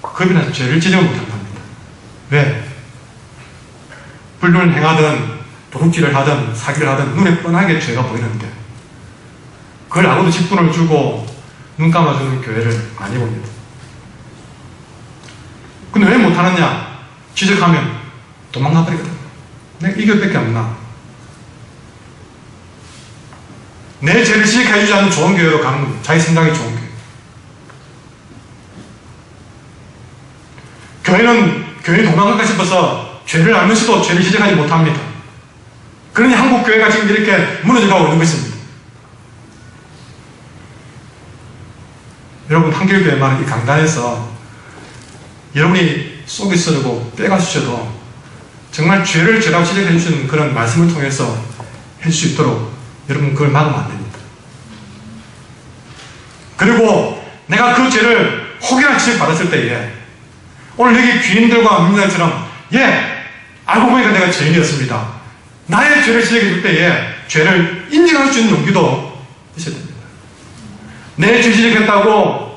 겁이나서 죄를 지지 못한답니다. 왜? 불륜을 행하든 도둑질을 하든 사기를 하든 눈에 뻔하게 죄가 보이는데 그걸 알고도 직분을 주고 눈 감아주는 교회를 많이 봅니다. 근데 왜 못하느냐? 지적하면 도망가 버리거든. 내가 이 교회밖에 없나? 내 죄를 지적해주지 않는 좋은 교회로 가는 겁니다. 자기 생각이 좋은 교회. 교회는 도망갈까 싶어서 죄를 알면서도 죄를 지적하지 못합니다. 그러니 한국 교회가 지금 이렇게 무너져가고 있는 것입니다. 여러분 한길교회만 이 강단에서 여러분이 속이 썰고 뼈가 쑤셔도 정말 죄를 죄라고 지적해 주시는 그런 말씀을 통해서 할 수 있도록 여러분 그걸 막으면 안 됩니다. 그리고 내가 그 죄를 혹여나 지적받았을 때에 오늘 여기 귀인들과 민들처럼 알고 보니까 내가 죄인이었습니다. 나의 죄를 지적해 줄 때에 죄를 인정할 수 있는 용기도 있어야 됩니다. 내 죄 지적했다고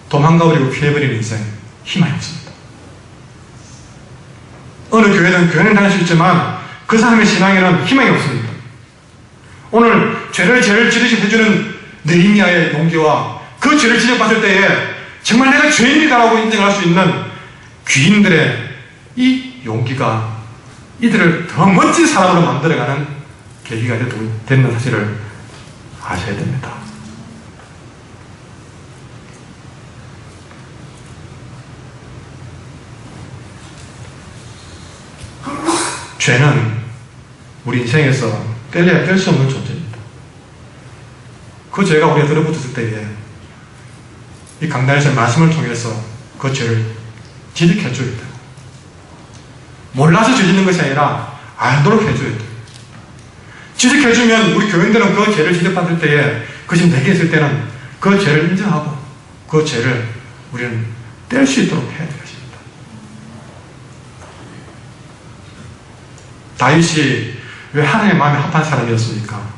도망가버리고 피해버리는 인생 희망이 없습니다. 어느 교회는 다닐 수 있지만 그 사람의 신앙에는 희망이 없습니다. 오늘 죄를 지적해주는 느헤미야의 용기와 그 죄를 지적받을 때에 정말 내가 죄인이다라고 인정할 수 있는 귀인들의 이 용기가 이들을 더 멋진 사람으로 만들어가는 계기가 되는 사실을 아셔야 됩니다. 죄는 우리 인생에서 뗄래야 뗄 수 없는 존재입니다. 그 죄가 우리가 들어붙었을 때에 이 강단에서 말씀을 통해서 그 죄를 지적해줘야 돼요. 몰라서 죄 짓는 것이 아니라 알도록 해줘야 돼요. 지적해주면 우리 교인들은 그 죄를 지적받을 때에 그것이 내게 있을 때는 그 죄를 인정하고 그 죄를 우리는 뗄 수 있도록 해야 되겠습니다. 다윗이 왜 하나님의 마음에 합한 사람이었습니까?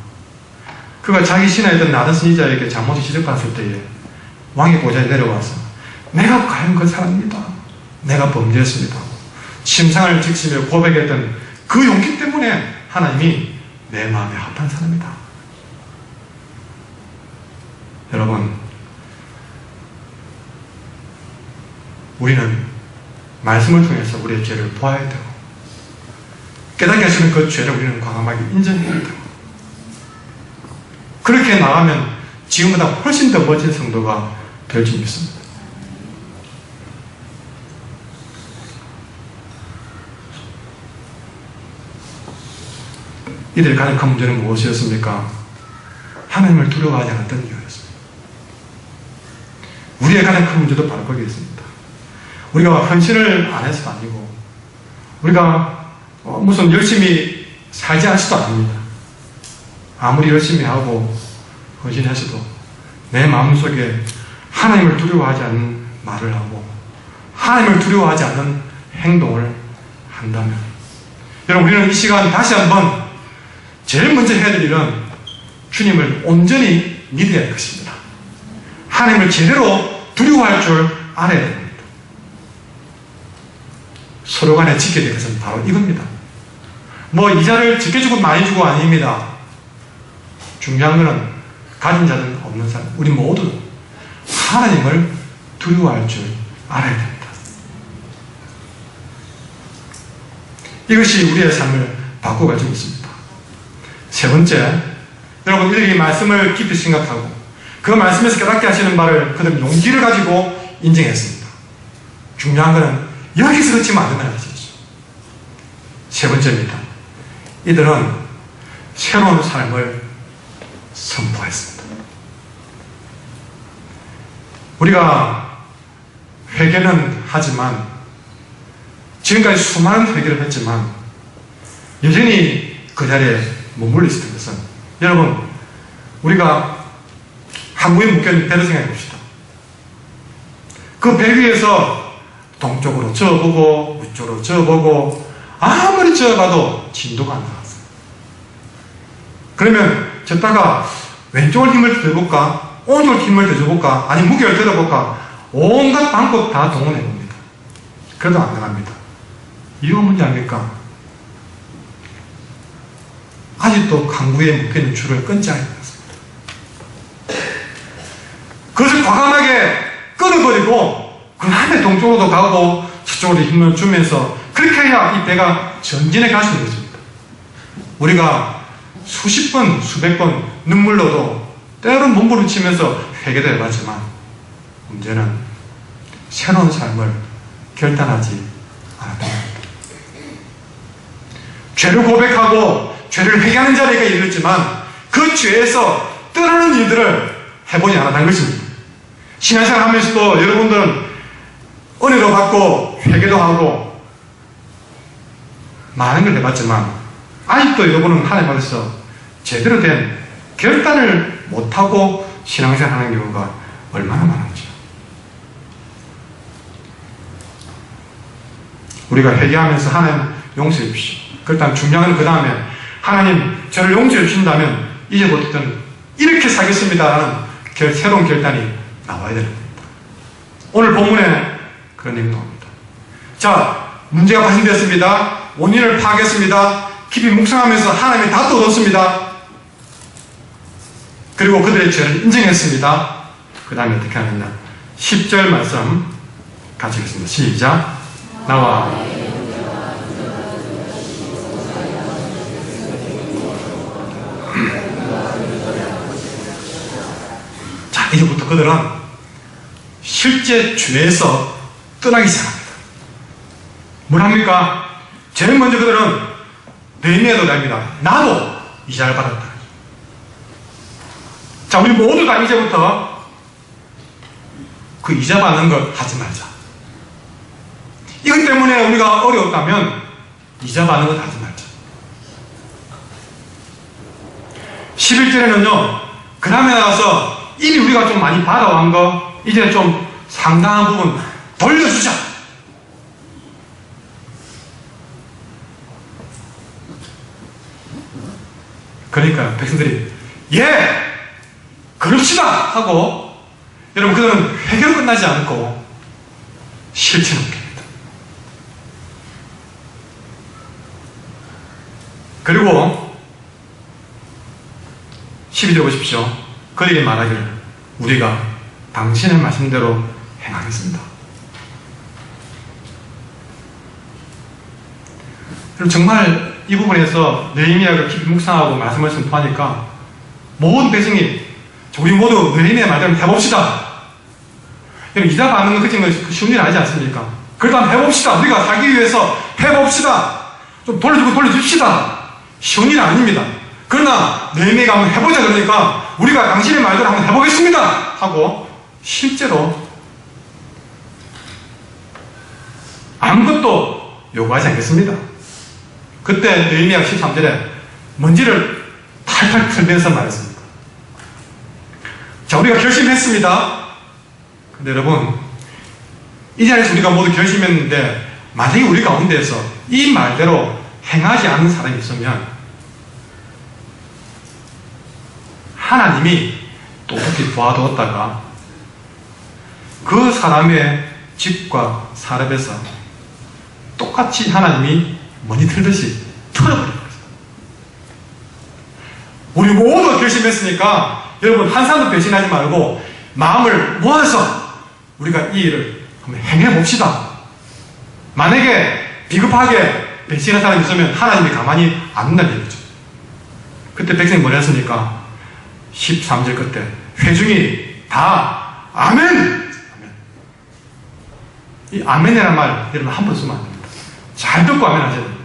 그가 자기 신하였던 나단 선지자에게 잘못을 지적받았을 때에 왕의 보좌에 내려와서 내가 과연 그 사람입니다. 내가 범죄했습니다. 침상을 지키며 고백했던 그 용기 때문에 하나님이 내 마음에 합한 사람이다. 여러분, 우리는 말씀을 통해서 우리의 죄를 보아야 되고 깨닫게 하시는 그 죄를 우리는 과감하게 인정해야 되고 그렇게 나가면 지금보다 훨씬 더 멋진 성도가 될 줄 믿습니다. 이들의 가장 큰 문제는 무엇이었습니까? 하나님을 두려워하지 않았던 이유였습니다. 우리의 가장 큰 문제도 바로 거기에 있습니다. 우리가 헌신을 안 해서도 아니고 우리가 무슨 열심히 살지 않지도 않습니다. 아무리 열심히 하고 헌신했어도 내 마음속에 하나님을 두려워하지 않는 말을 하고 하나님을 두려워하지 않는 행동을 한다면 여러분, 우리는 이 시간 다시 한번 제일 먼저 해야 될 일은 주님을 온전히 믿어야 할 것입니다. 하나님을 제대로 두려워할 줄 알아야 됩니다. 서로 간에 지켜야 될 것은 바로 이겁니다. 뭐 이자를 지켜주고 많이 주고 아닙니다. 중요한 것은 가진 자든 없는 사람, 우리 모두 하나님을 두려워할 줄 알아야 됩니다. 이것이 우리의 삶을 바꿔갈 수 있습니다. 세 번째, 여러분, 이들이 말씀을 깊이 생각하고 그 말씀에서 깨닫게 하시는 바를 그들은 용기를 가지고 인정했습니다. 중요한 것은 여기서 그치면 안 된다는 것이죠. 세 번째입니다. 이들은 새로운 삶을 선포했습니다. 우리가 회개는 하지만 지금까지 수많은 회개를 했지만 여전히 그 자리에 머물러 있었던 것은 여러분, 우리가 항구에 묶여있는 배를 생각해 봅시다. 그 배 위에서 동쪽으로 저어보고 우쪽으로 저어보고 아무리 저어봐도 진도가 안 나왔어요. 그러면 졌다가 왼쪽을 힘을 더 줘볼까? 오른쪽을 힘을 더 줘볼까? 아니 무게를 들어볼까? 온갖 방법 다 동원해 봅니다. 그래도 안 나갑니다. 이유가 뭔지 압니까? 아직도 강구에 묶여있는 줄을 끊지 않았습니다. 그것을 과감하게 끊어버리고 그 안에 동쪽으로도 가고 서쪽으로 힘을 주면서 그렇게 해야 이 배가 전진해 갈 수 있는 것입니다. 우리가 수십 번, 수백 번 눈물로도 때로는 몸부림치면서 회개도 해봤지만 문제는 새로운 삶을 결단하지 않았던 겁니다. 죄를 고백하고 죄를 회개하는 자리가 이르렀지만 그 죄에서 떠나는 일들을 해보지 않았다는 것입니다. 신앙생활 하면서도 여러분들은 은혜도 받고 회개도 하고 많은 걸 해봤지만 아직도 여러분은 하나님 앞에서 제대로 된 결단을 못하고 신앙생활 하는 경우가 얼마나 많은지. 우리가 회개하면서 하나님 용서해 주십시오. 일단 중요한 건 그 다음에 하나님 저를 용서해 주신다면 이제부터는 이렇게 살겠습니다라는 새로운 결단이 나와야 됩니다. 오늘 본문에 그런 내용이 나옵니다. 자, 문제가 발생되었습니다. 원인을 파악했습니다. 깊이 묵상하면서 하나님이 다 떠들었습니다. 그리고 그들의 죄를 인정했습니다. 그 다음에 어떻게 하느냐. 10절 말씀 같이 읽겠습니다. 시작. 나와 이제부터 그들은 실제 죄에서 떠나기 시작합니다. 뭘 합니까? 제일 먼저 그들은 느헤미야도 합니다. 나도 이자를 받았다. 자, 우리 모두 다 이제부터 그 이자 받는 걸 하지 말자. 이것 때문에 우리가 어려웠다면 이자 받는 걸 하지 말자. 11절에는요, 그 다음에 나가서 이미 우리가 좀 많이 받아온 거, 이제 좀 상당한 부분 돌려주자. 그러니까 백성들이 예! 그럽시다! 하고 여러분 그들은 회개로 끝나지 않고 실천을 옮깁니다. 그리고 12절 보십시오. 그들이 말하기를 우리가 당신의 말씀대로 행하겠습니다. 그럼 정말 이 부분에서 느헤미야가 깊이 묵상하고 말씀을 선포하니까 모든 백성이 우리 모두 느헤미야 말대로 해봅시다. 이자 받는 건 그 쉬운 일 아니지 않습니까? 그래도 한번 해봅시다. 우리가 살기 위해서 해봅시다. 좀 돌려주고 돌려줍시다. 쉬운 일 아닙니다. 그러나 느헤미야가 한번 해보자 그러니까 우리가 당신의 말대로 한번 해보겠습니다 하고 실제로 아무것도 요구하지 않겠습니다. 그때 느헤미야가 13절에 먼지를 탈탈 털면서 말했습니다. 자, 우리가 결심했습니다. 근데 여러분, 이 자리에서 우리가 모두 결심했는데 만약에 우리 가운데에서 이 말대로 행하지 않는 사람이 있으면 하나님이 똑똑히 도와두었다가 그 사람의 집과 사람에서 똑같이 하나님이 먼지 틀듯이 털어버릴 거예요. 우리 모두 결심했으니까 여러분 한 사람도 배신하지 말고 마음을 모아서 우리가 이 일을 한번 행해봅시다. 만약에 비겁하게 배신한 사람이 있으면 하나님이 가만히 안 둔다는 얘기죠. 그때 백성이 뭘 했습니까? 13절 끝에 회중이 다 아멘! 아멘. 이 아멘이라는 말 여러분 한 번 쓰면 안 됩니다. 잘 듣고 아멘 하셔야 됩니다.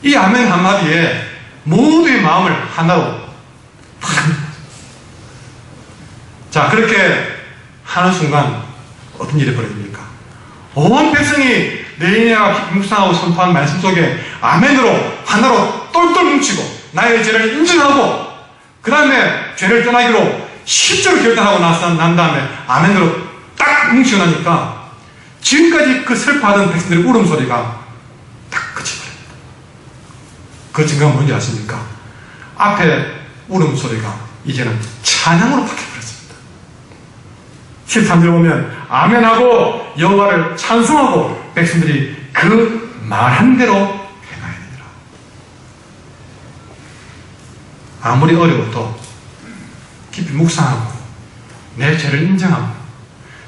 이 아멘 한마디에 모두의 마음을 하나로 자, 그렇게 하는 순간 어떤 일이 벌어집니까? 온 백성이 느헤미야가 묵상하고 선포한 말씀 속에 아멘으로 하나로 똘똘 뭉치고 나의 죄를 인정하고 그 다음에 죄를 떠나기로 실제로 결단하고 난 다음에 아멘으로 딱 뭉치고 나니까 지금까지 그 슬퍼하던 백성들의 울음소리가 딱 그쳐버립니다. 그 증거가 뭔지 아십니까? 앞에 울음소리가 이제는 찬양으로 바뀌어버렸습니다. 13절 보면 아멘하고 여호와를 찬송하고 백성들이 그 말한 대로 행하야 되니라. 아무리 어려워도 깊이 묵상하고 내 죄를 인정하고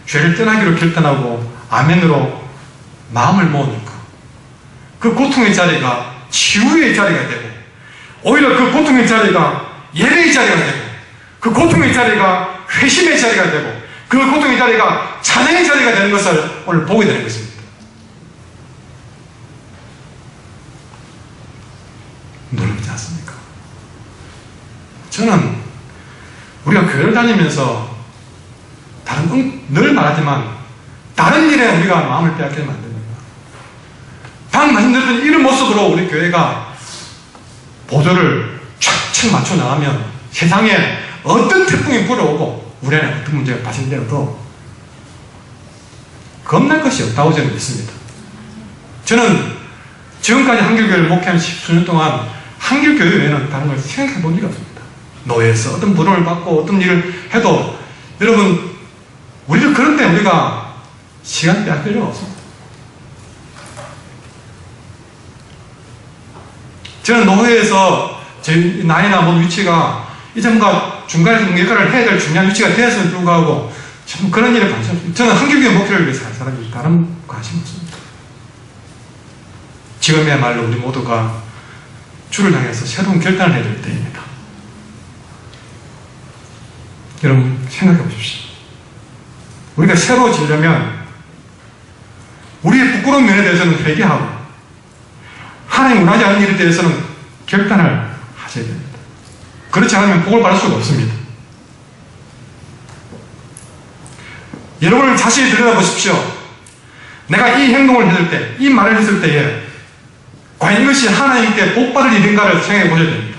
죄를 떠나기로 결단하고 아멘으로 마음을 모으니까 그 고통의 자리가 치유의 자리가 되고 오히려 그 고통의 자리가 예배의 자리가 되고 그 고통의 자리가 회심의 자리가 되고 그 고통의 자리가 찬양의 자리가 되는 것을 오늘 보게 되는 것입니다. 놀랍지 않습니까? 저는 우리가 교회를 다니면서 늘 말하지만 다른 일에 우리가 마음을 빼앗기면 안 됩니다. 방금 말씀드렸던 이런 모습으로 우리 교회가 보조를 촥촥 맞춰 나가면 세상에 어떤 태풍이 불어오고 우리 안에 어떤 문제가 발생되어도 겁날 것이 없다고 저는 믿습니다. 저는 지금까지 한길교회를 목회한 10수년 동안 한길교회 외에는 다른 걸 생각해 본 적이 없습니다. 노예에서 어떤 부름을 받고 어떤 일을 해도 여러분 우리를 그런 데 우리가 시간 빼앗길 필요가 없습니다. 저는 노회에서 제 나이나 모든 위치가 이제 뭔가 중간에서 역할을 해야 될 중요한 위치가 되었음에도 불구하고 참 그런 일에 관심 없습니다. 저는 한길교회 목표를 위해서 할 사람이 다른 관심 없습니다. 지금이야말로 우리 모두가 주를 향해서 새로운 결단을 해야 될 때입니다. 여러분 생각해 보십시오. 우리가 새로워지려면 우리의 부끄러운 면에 대해서는 회개하고 하나님 원하지 않는 일에 대해서는 결단을 하셔야 됩니다. 그렇지 않으면 복을 받을 수가 없습니다. 여러분을 자세히 들여다보십시오. 내가 이 행동을 했을 때, 이 말을 했을 때에 과연 이것이 하나님께 복받을 일인가를 생각해 보셔야 됩니다.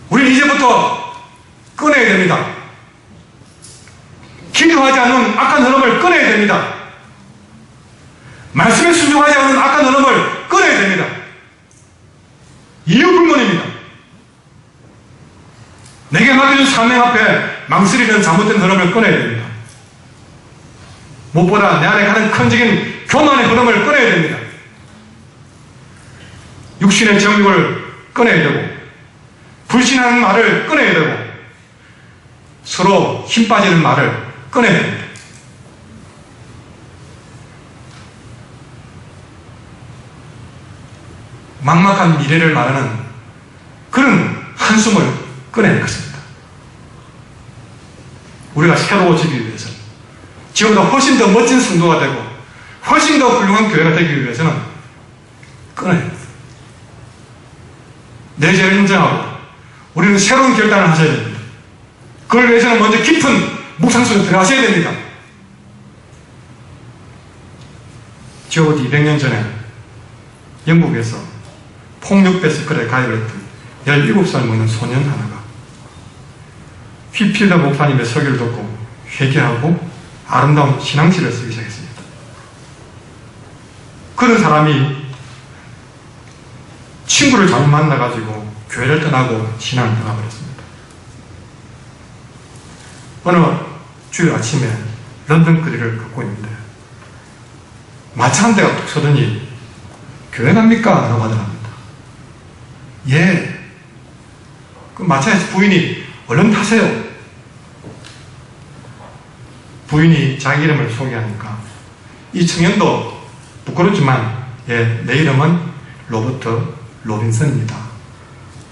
우리는 이제부터 끊어야 됩니다. 기도하지 않는 악한 흐름을 끊어야 됩니다. 말씀에 순종하지 않는 악한 흐름을 끊어야 됩니다. 이유 불문입니다. 내게 맡겨준 사명 앞에 망설이는 잘못된 흐름을 끊어야 됩니다. 무엇보다 내 안에 가는 큰적인 교만의 흐름을 끊어야 됩니다. 육신의 정욕을 끊어야 되고 불신하는 말을 끊어야 되고 서로 힘 빠지는 말을 끊어야 됩니다. 막막한 미래를 말하는 그런 한숨을 끊어야 될 것입니다. 우리가 새로워지기 위해서 지금보다 훨씬 더 멋진 성도가 되고 훨씬 더 훌륭한 교회가 되기 위해서는 끊어야 됩니다. 내 죄를 인정하고 우리는 새로운 결단을 하셔야 됩니다. 그걸 위해서는 먼저 깊은 묵상 속에 들어가셔야 됩니다. 적어도 200년 전에 영국에서 폭력 배스컬에 가입을 했던 17살 먹는 소년 하나가 휘필더 목사님의 설교를 듣고 회개하고 아름다운 신앙시를 쓰기 시작했습니다. 그런 사람이 친구를 잘못 만나가지고 교회를 떠나고 신앙을 떠나버렸습니다. 어느 주일 아침에 런던 거리를 걷고 있는데 마차 한 대가 툭 서더니 교회 갑니까? 라고 하더랍니다. 예. 그 마차에서 부인이 얼른 타세요. 부인이 자기 이름을 소개하니까 이 청년도 부끄럽지만 예, 내 이름은 로버트 로빈슨입니다.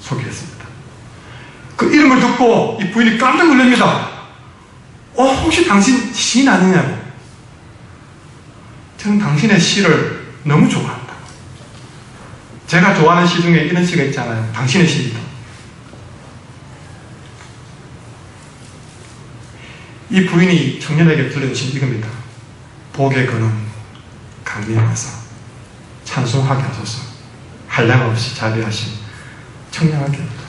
소개했습니다. 그 이름을 듣고 이 부인이 깜짝 놀랍니다. 혹시 당신 시인 아니냐고. 저는 당신의 시를 너무 좋아한다. 제가 좋아하는 시 중에 이런 시가 있잖아요. 당신의 시입니다. 이 부인이 청년에게 들려주신 이겁니다. 복의 근원 강림에 와서 찬송하게 하소서. 한량 없이 자비하신 청량하게 합니다.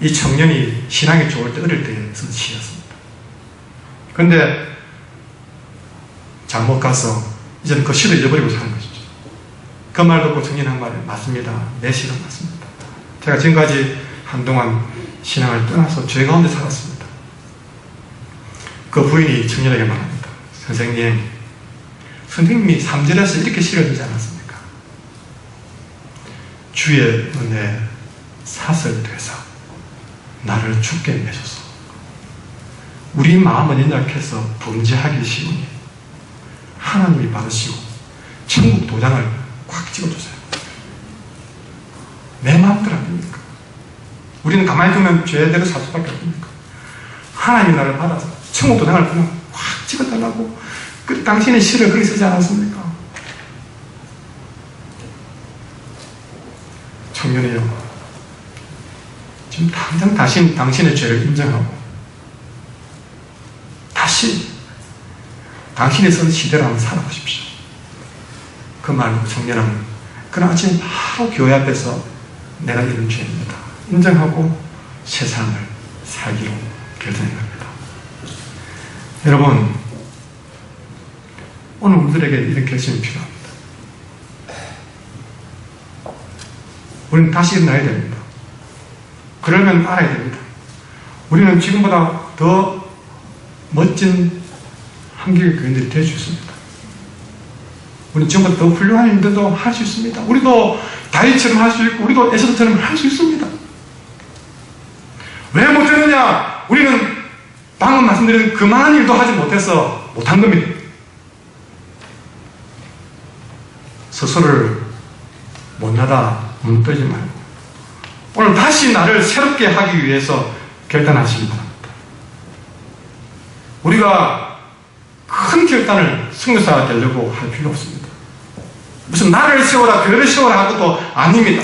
이 청년이 신앙이 좋을 때 어릴 때 쓴 시였습니다. 그런데 잘못 가서 이제는 그 시를 잃어버리고 사는 것이죠. 그 말 듣고 청년이 한 말이 맞습니다. 내 시가 맞습니다. 제가 지금까지 한동안 신앙을 떠나서 죄 가운데 살았습니다. 그 부인이 청년에게 말합니다. 선생님이 3절에서 이렇게 시를 쓰지 않았습니까? 주의 은혜 사슬되사 나를 죽게 내소서. 우리 마음은 연약해서 범죄하기 쉬우니 하나님이 받으시고 천국 도장을 꽉 찍어주세요. 내 마음대로 안 됩니까? 우리는 가만히 두면 죄대로 살 수밖에 없습니까? 하나님이 나를 받아서 천국 도장을 그냥 확 찍어달라고 그 당신의 시를 그렇게 쓰지 않았습니까? 청년이요, 지금 당장 당신의 죄를 인정하고 다시 당신이 쓴 시대로 한번 살아보십시오. 그 말로 청년은 그날 아침 바로 교회 앞에서 내가 이런 죄입니다 인정하고 세상을 살기로 결정한 겁니다. 여러분, 오늘 우리들에게 이런 결심이 필요합니다. 우리는 다시 일어나야 됩니다. 그러면 알아야 됩니다. 우리는 지금보다 더 멋진 한국의 교인들이 될 수 있습니다. 우리는 지금보다 더 훌륭한 일들도 할 수 있습니다. 우리도 다윗처럼 할 수 있고 우리도 에스더처럼 할 수 있습니다. 왜 못했느냐? 우리는 방금 말씀드린 그만한 일도 하지 못해서 못한 겁니다. 스스로를 눈 뜨지 말고 오늘 다시 나를 새롭게 하기 위해서 결단하시기 바랍니다. 우리가 큰 결단을 승리사가 되려고 할 필요 없습니다. 무슨 나를 세워라 별을 세워라 할 것도 아닙니다.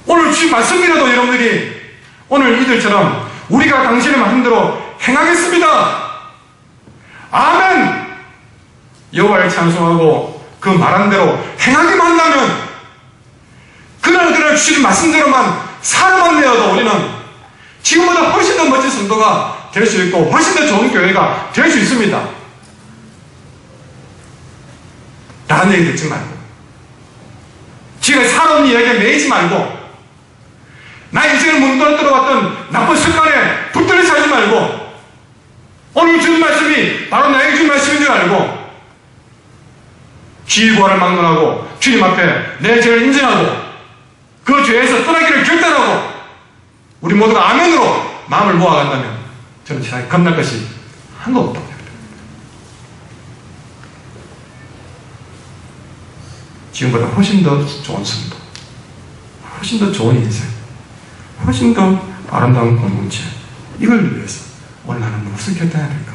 오늘 주신 말씀이라도 여러분들이 오늘 이들처럼 우리가 당신의 말씀대로 행하겠습니다. 아멘. 여호와를 찬송하고 그 말한 대로 행하기만 한다면 그날 주신 말씀대로만 살아만 내어도 우리는 지금보다 훨씬 더 멋진 성도가 될 수 있고 훨씬 더 좋은 교회가 될 수 있습니다. 다른 얘기 듣지 말고 지금 살아온 이야기에 매이지 말고 나 인생을 문도로 들어왔던 나쁜 습관에 붙들려 살지 말고 오늘 주신 말씀이 바로 나에게 주신 말씀인 줄 알고 지구화를 막론하고 주님 앞에 내 죄를 인정하고 그 죄에서 떠나기를 결단하고 우리 모두가 아멘으로 마음을 모아간다면 저는 세상에 겁날 것이 하나도 없다고 생각합니다. 지금보다 훨씬 더 좋은 성도, 훨씬 더 좋은 인생, 훨씬 더 아름다운 공동체, 이걸 위해서 오늘 나는 무엇을 결단해야 될까?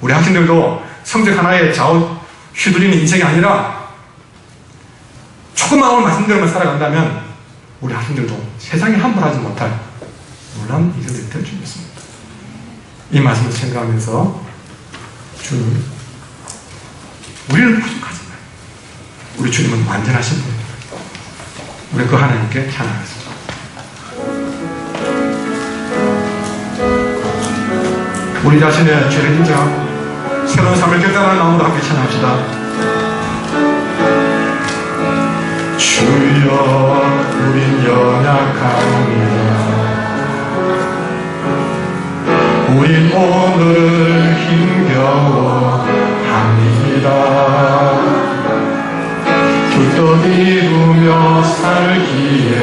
우리 학생들도 성적 하나에 좌우 휘둘리는 인생이 아니라 조금만 오늘 말씀대로만 살아간다면 우리 학생들도 세상에 함부로하지 못할 놀라운 인생들이 될 줄 믿습니다. 이 말씀을 생각하면서 주님, 우리는 부족하지 마요. 우리 주님은 완전하신 분입니다. 우리 그 하나님께 찬양하겠습니다. 우리 자신의 죄를 인정하고 새로운 삶을 결단하는 마음으로 함께 찬양합시다. 주여 우린 연약합니다. 우린 오늘 힘겨워합니다. 두 뜻 이루며 살기에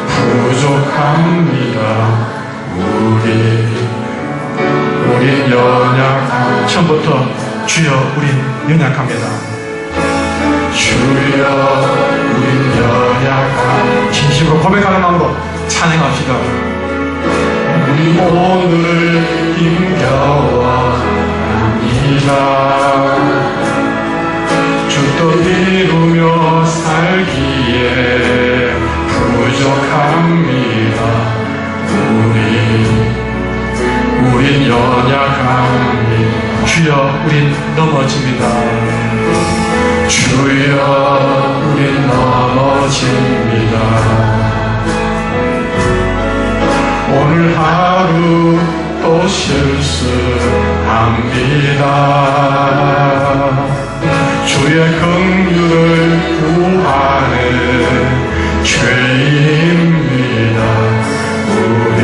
부족합니다. 우린 연약합니다. 처음부터 주여 우린 연약합니다. 주여 우린 연약합니다. 진심으로 고백하는 마음으로 찬양합시다. 우리 오늘 힘겨워합니다. 주 뜻 이루며 살기에 부족합니다. 우린 연약합니다. 주여 우린 넘어집니다. 주여 우린 넘어집니다. 오늘 하루 또 실수합니다. 주의 긍휼을 구하는 죄입니다. 우리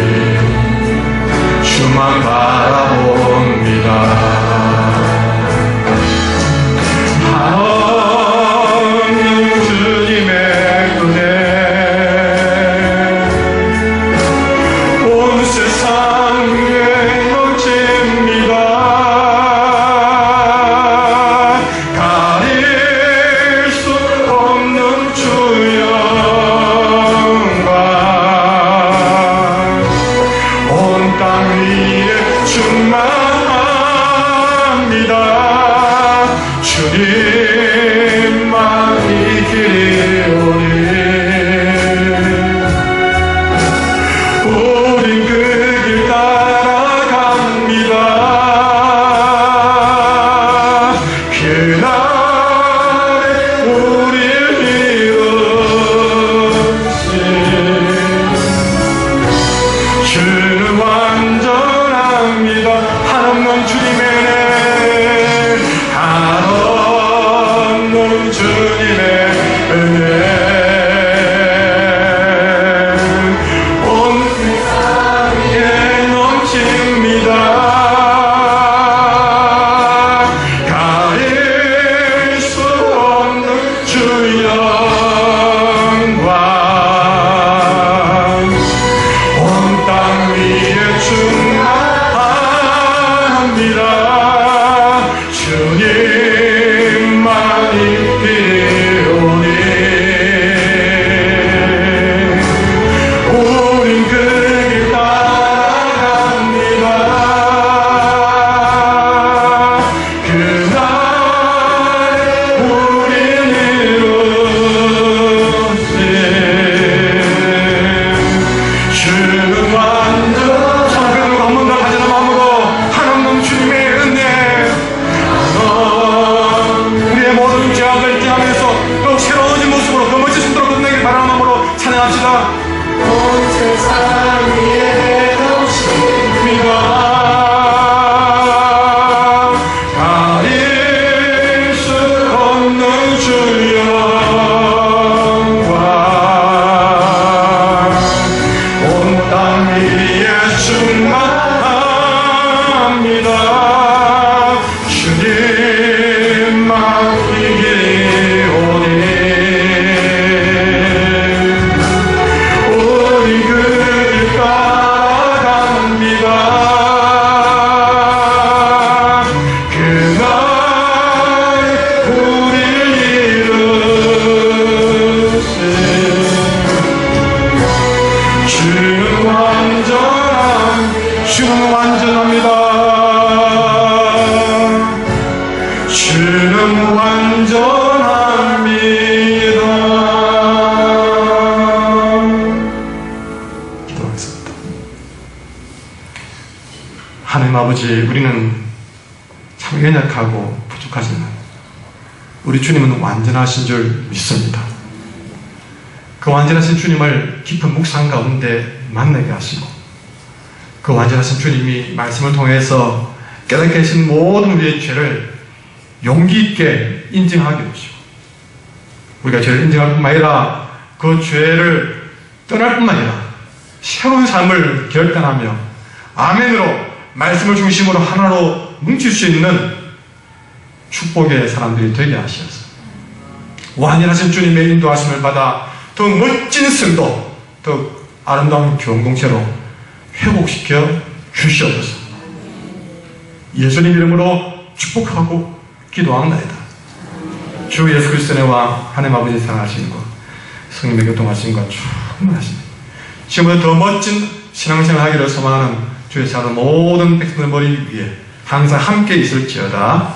주만 바라봅니다. 주님만이 필요해. 아버지, 우리는 참 연약하고 부족하지만 우리 주님은 완전하신 줄 믿습니다. 그 완전하신 주님을 깊은 묵상 가운데 만나게 하시고, 그 완전하신 주님이 말씀을 통해서 깨닫게 하신 모든 우리의 죄를 용기 있게 인정하게 해주시고, 우리가 죄를 인정할 뿐만 아니라 그 죄를 떠날 뿐만 아니라 새로운 삶을 결단하며 아멘으로 말씀을 중심으로 하나로 뭉칠 수 있는 축복의 사람들이 되게 하시어서 완전하신 주님의 인도하심을 받아 더 멋진 성도, 더 아름다운 교공동체로 회복시켜 주시옵소서. 예수님 이름으로 축복하고 기도합니다. 주 예수 그리스도의 은혜와 하나님 아버지 사랑하심과 성령의 교통하심과 충만하십니다. 지금부터 더 멋진 신앙생활 하기를 소망하는 주의 사랑 모든 백성들 머리 위에 항상 함께 있을지어다.